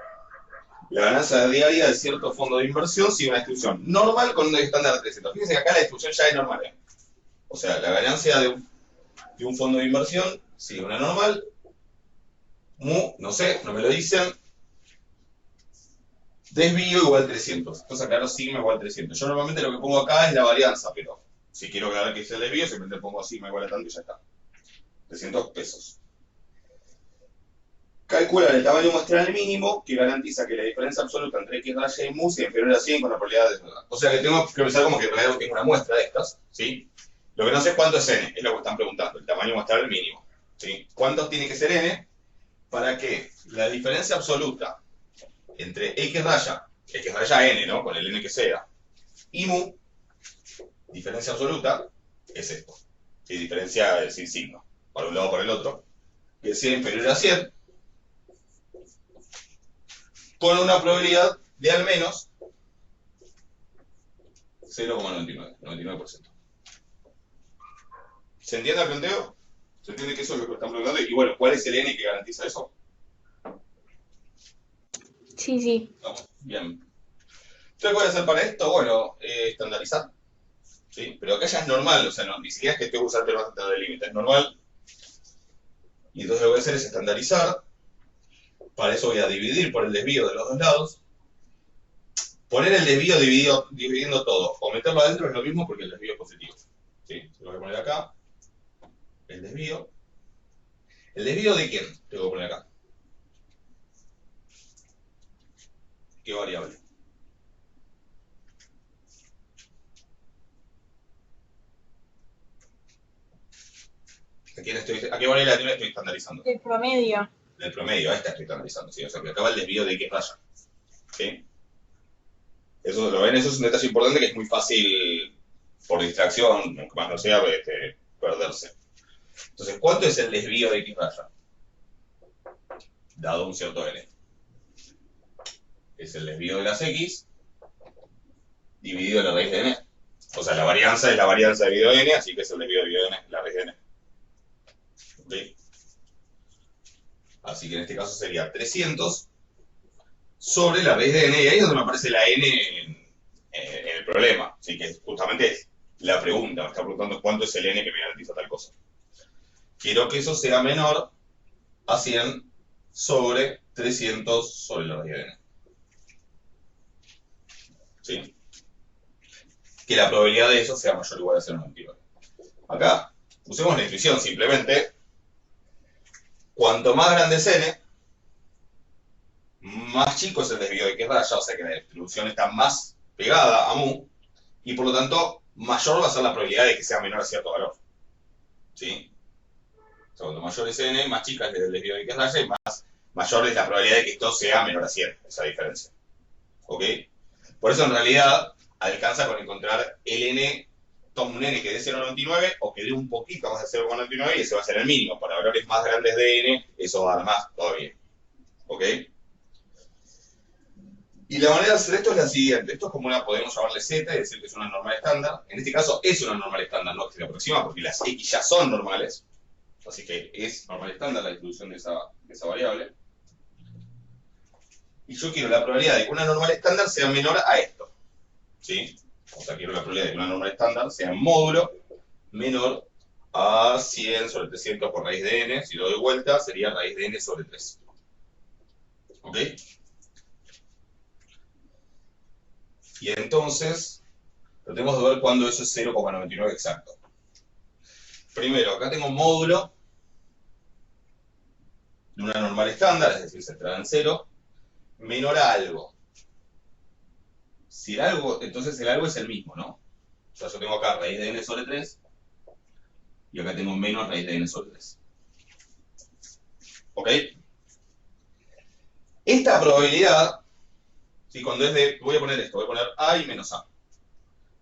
La ganancia diaria de cierto fondo de inversión sigue una distribución normal con un estándar de 300. Fíjense que acá la distribución ya es normal. O sea, la ganancia de un fondo de inversión sigue una normal. Mu, no sé, no me lo dicen. Desvío igual 300. Entonces aclaro sigma igual 300. Yo normalmente lo que pongo acá es la varianza, pero si quiero aclarar que es el desvío, simplemente pongo sigma igual a tanto y ya está. 300 pesos. Calculan el tamaño muestral mínimo que garantiza que la diferencia absoluta entre X raya y mu sea inferior a 100 con la probabilidad de... O sea que tengo que pensar como que en realidad tengo una muestra de estas, ¿sí? Lo que no sé es cuánto es n, es lo que están preguntando, el tamaño muestral mínimo, ¿sí? ¿Cuánto tiene que ser n para que la diferencia absoluta entre X raya n, ¿no? Con el n que sea, y mu, diferencia absoluta, es esto, ¿sí? Diferencia sin signo, para un lado o para el otro, que sea inferior a 100, con una probabilidad de al menos 0,99, 99%. ¿Se entiende el planteo? ¿Se entiende que eso es lo que están preguntando? Y bueno, ¿cuál es el n que garantiza eso? Sí, sí. Vamos, bien. Entonces, ¿qué voy a hacer para esto? Bueno, estandarizar. ¿Sí? Pero acá ya es normal, o sea, no, ni siquiera es que tengo que usar temas de límite, es normal. Y entonces lo que voy a hacer es estandarizar. Para eso voy a dividir por el desvío de los dos lados. Poner el desvío dividiendo todo o meterlo adentro es lo mismo porque el desvío es positivo. ¿Sí? Lo voy a poner acá. El desvío. ¿El desvío de quién? Tengo que poner acá. ¿Qué variable? ¿A qué variable la estoy estandarizando? El promedio. Del promedio, a esta estoy estandarizando, ¿sí? O sea, que acaba el desvío de X raya. ¿Sí? Eso, ¿lo ven? Eso es un detalle importante que es muy fácil, por distracción, aunque más no sea, perderse. Entonces, ¿cuánto es el desvío de X raya? Dado un cierto n. Es el desvío de las X dividido la raíz de n. O sea, la varianza es la varianza dividido de n, así que es el desvío dividido de n, la raíz de n. ¿Okay? Así que en este caso sería 300 sobre la raíz de n, y ahí es donde me aparece la n en el problema. Así que justamente es la pregunta, me está preguntando cuánto es el n que me garantiza tal cosa. Quiero que eso sea menor a 100 sobre 300 sobre la raíz de n. ¿Sí? Que la probabilidad de eso sea mayor o igual a 0,99. Acá, usemos la intuición simplemente. Cuanto más grande es n, más chico es el desvío de X raya, o sea que la distribución está más pegada a mu, y por lo tanto, mayor va a ser la probabilidad de que sea menor a cierto valor. ¿Sí? O sea, cuanto mayor es n, más chica es el desvío de X raya, y mayor es la probabilidad de que esto sea menor a 100, esa diferencia. ¿Ok? Por eso en realidad alcanza con encontrar el n, toma un n que dé 0,99 o que dé un poquito más de 0,99 y ese va a ser el mínimo. Para valores más grandes de n, eso va a dar más todavía. ¿Ok? Y la manera de hacer esto es la siguiente. Esto es como una, podemos llamarle z, es decir que es una normal estándar. En este caso es una normal estándar, no que se le aproxima, porque las x ya son normales. Así que es normal estándar la distribución de esa variable. Y yo quiero la probabilidad de que una normal estándar sea menor a esto. ¿Sí? O sea, quiero la probabilidad de que una normal estándar sea en módulo menor a 100 sobre 300 por raíz de n. Si lo doy vuelta, sería raíz de n sobre 3. ¿Ok? Y entonces, tratemos de ver cuándo eso es 0,99 exacto. Primero, acá tengo un módulo de una normal estándar, es decir, centrada en 0, menor a algo. Si el algo, entonces el algo es el mismo, ¿no? O sea, yo tengo acá raíz de n sobre 3, y acá tengo menos raíz de n sobre 3. ¿Ok? Esta probabilidad, si cuando es de, voy a poner esto, voy a poner a y menos a. O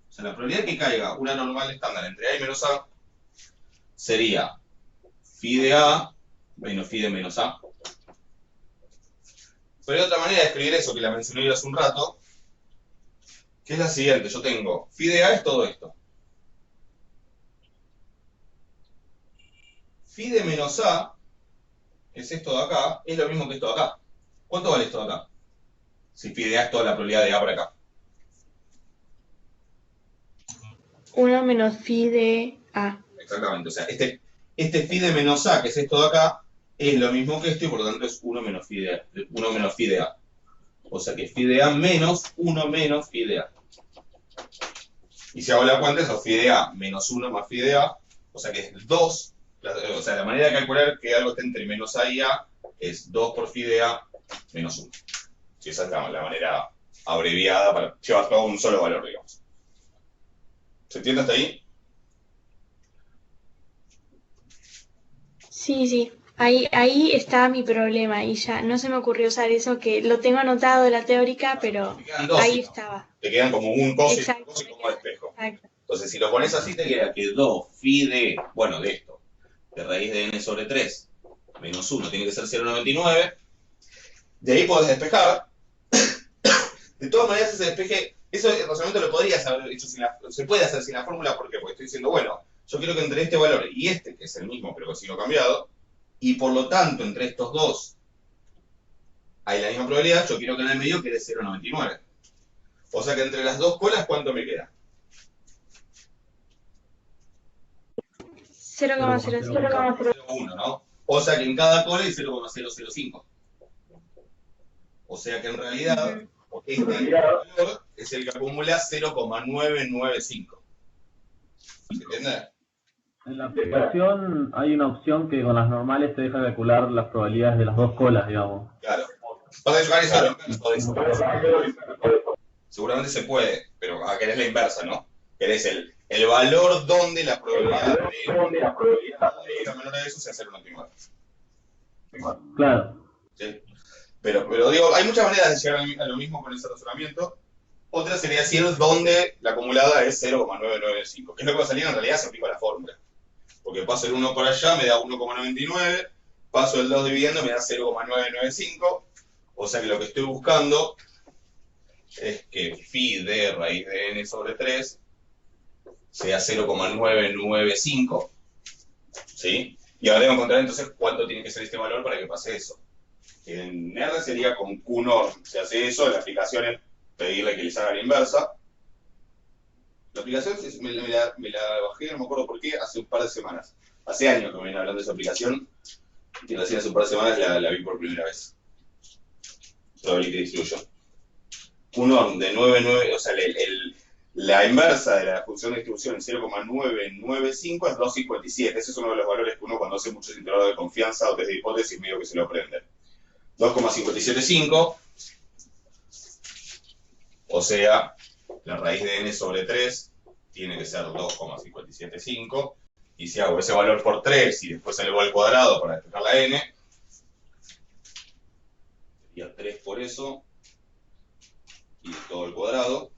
sea, la probabilidad de que caiga una normal estándar entre a y menos a sería phi de a menos phi de menos a. Pero hay otra manera de escribir eso que la mencioné yo hace un rato, que es la siguiente. Yo tengo phi de A es todo esto. Phi de menos A, que es esto de acá, es lo mismo que esto de acá. ¿Cuánto vale esto de acá? Si phi de A es toda la probabilidad de A para acá. 1 menos phi de A. Exactamente. O sea, este phi de menos A, que es esto de acá, es lo mismo que esto y por lo tanto es 1 menos phi de A. 1 menos phi de A. O sea que phi de A menos 1 menos phi de A. Y si hago la cuenta, eso es phi de A menos 1 más phi de A. O sea que es 2. O sea, la manera de calcular que algo esté entre menos A y A es 2 por phi de A menos 1. Si esa es la manera abreviada para llevar todo a un solo valor, digamos. ¿Se entiende hasta ahí? Sí. Ahí está mi problema y ya no se me ocurrió usar eso, que lo tengo anotado de la teórica, pero Te quedan dos, ahí ¿no? estaba. Te quedan como un cos y Exacto, un cos y como espejo. exacto. Entonces, si lo pones así, te queda que 2 phi de, bueno, de esto, de raíz de n sobre 3, menos 1, tiene que ser 0,99. De ahí podés despejar. De todas maneras, ese despeje, eso el razonamiento lo podrías haber hecho se puede hacer sin la fórmula, ¿por qué? Porque estoy diciendo, bueno, yo quiero que entre este valor y este, que es el mismo, pero que sigo cambiado, y por lo tanto, entre estos dos hay la misma probabilidad, yo quiero que en el medio quede 0,99. O sea que entre las dos colas, ¿cuánto me queda? 0,00. 0,01, ¿no? O sea que en cada cola hay 0,005. O sea que en realidad, este valor es el que acumula 0,995. ¿Se entiende? En la aplicación hay una opción que con las normales te deja calcular las probabilidades de las dos colas, digamos. Claro. Podés llevar eso a la inversa, seguramente se puede, pero querés la inversa, ¿no? Querés el valor donde la probabilidad de menor a eso sea 0,99. Claro. ¿Sí? Pero digo, hay muchas maneras de llegar a lo mismo con ese razonamiento. Otra sería decir donde la acumulada es 0,995. ¿Qué es lo que va a salir? En realidad se aplica la fórmula. Porque paso el 1 por allá, me da 1,99. Paso el 2 dividiendo, me da 0,995. O sea que lo que estoy buscando es que phi de raíz de n sobre 3 sea 0,995. ¿Sí? Y ahora debo encontrar entonces cuánto tiene que ser este valor para que pase eso. En R sería con Q-norm. Se hace eso, la aplicación es pedirle que les haga la inversa. La aplicación me la bajé, no me acuerdo por qué, hace un par de semanas. Hace años que me vienen hablando de esa aplicación. Y recién hace un par de semanas la vi por primera vez. Probability Distribution. Q-norm de 9,9, o sea, la inversa de la función de distribución en 0,995 es 2,57. Ese es uno de los valores que uno cuando hace muchos intervalos de confianza o test de hipótesis medio que se lo aprende. 2,575, o sea, la raíz de n sobre 3 tiene que ser 2,575, y si hago ese valor por 3 y después elevo al cuadrado para despejar la n, sería 3 por eso, y todo el cuadrado,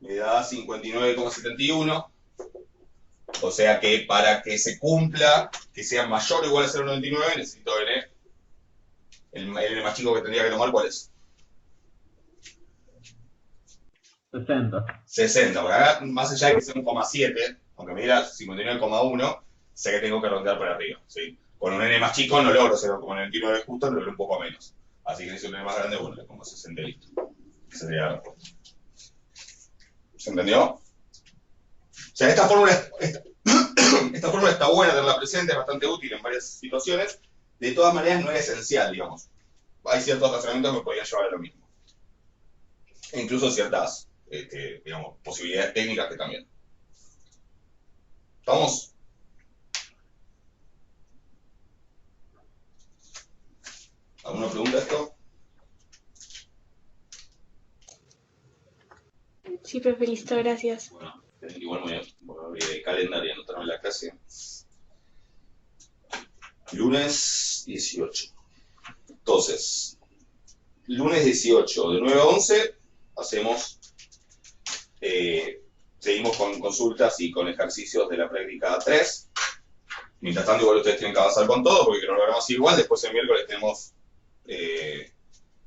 me da 59,71. O sea que para que se cumpla, que sea mayor o igual a 0,99, necesito n. El n más chico que tendría que tomar, ¿cuál es? 60. 60. Por acá, más allá de que sea 1,7, aunque me diera 59,1, sé que tengo que rondear para arriba. ¿Sí? Con un n más chico no logro 0,99 justo, lo logro un poco menos. Así que necesito un n más grande, bueno, le pongo 60 y listo. Esa sería la respuesta. ¿Se entendió? O sea, esta fórmula está buena tenerla presente, es bastante útil en varias situaciones. De todas maneras, no es esencial, digamos. Hay ciertos razonamientos que me podrían llevar a lo mismo. E incluso ciertas, digamos, posibilidades técnicas que también. ¿Estamos? ¿Alguna pregunta a esto? Sí, profe, listo, gracias. Bueno, igual voy a abrir el calendario y anotarme la clase. Lunes 18. Entonces, lunes 18, de 9 a 11, hacemos, seguimos con consultas y con ejercicios de la práctica 3. Mientras tanto, igual ustedes tienen que avanzar con todo, porque cronograma igual. Después el miércoles tenemos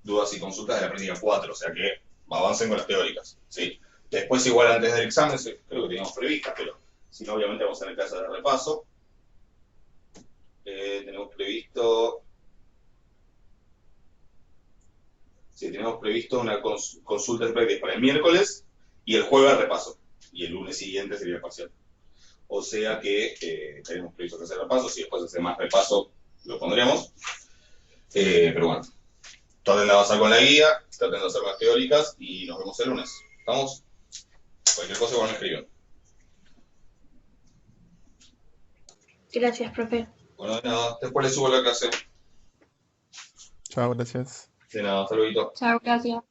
dudas y consultas de la práctica 4, o sea que avancen con las teóricas, ¿sí? Después, igual antes del examen, creo que teníamos previstas, pero si no, obviamente vamos a tener clases de repaso. Tenemos previsto... Sí, tenemos previsto una consulta de prácticas para el miércoles y el jueves repaso. Y el lunes siguiente sería el parcial. O sea que tenemos previsto que hacer repaso. Si después hace más repaso, lo pondremos. Pero bueno, traten de avanzar con la guía, traten de hacer más teóricas y nos vemos el lunes. ¿Estamos? Cualquier cosa igual me escriben. Gracias, profe. Bueno, de nada, después les subo la clase. Chao, gracias. De nada, hasta luego. Chao, gracias.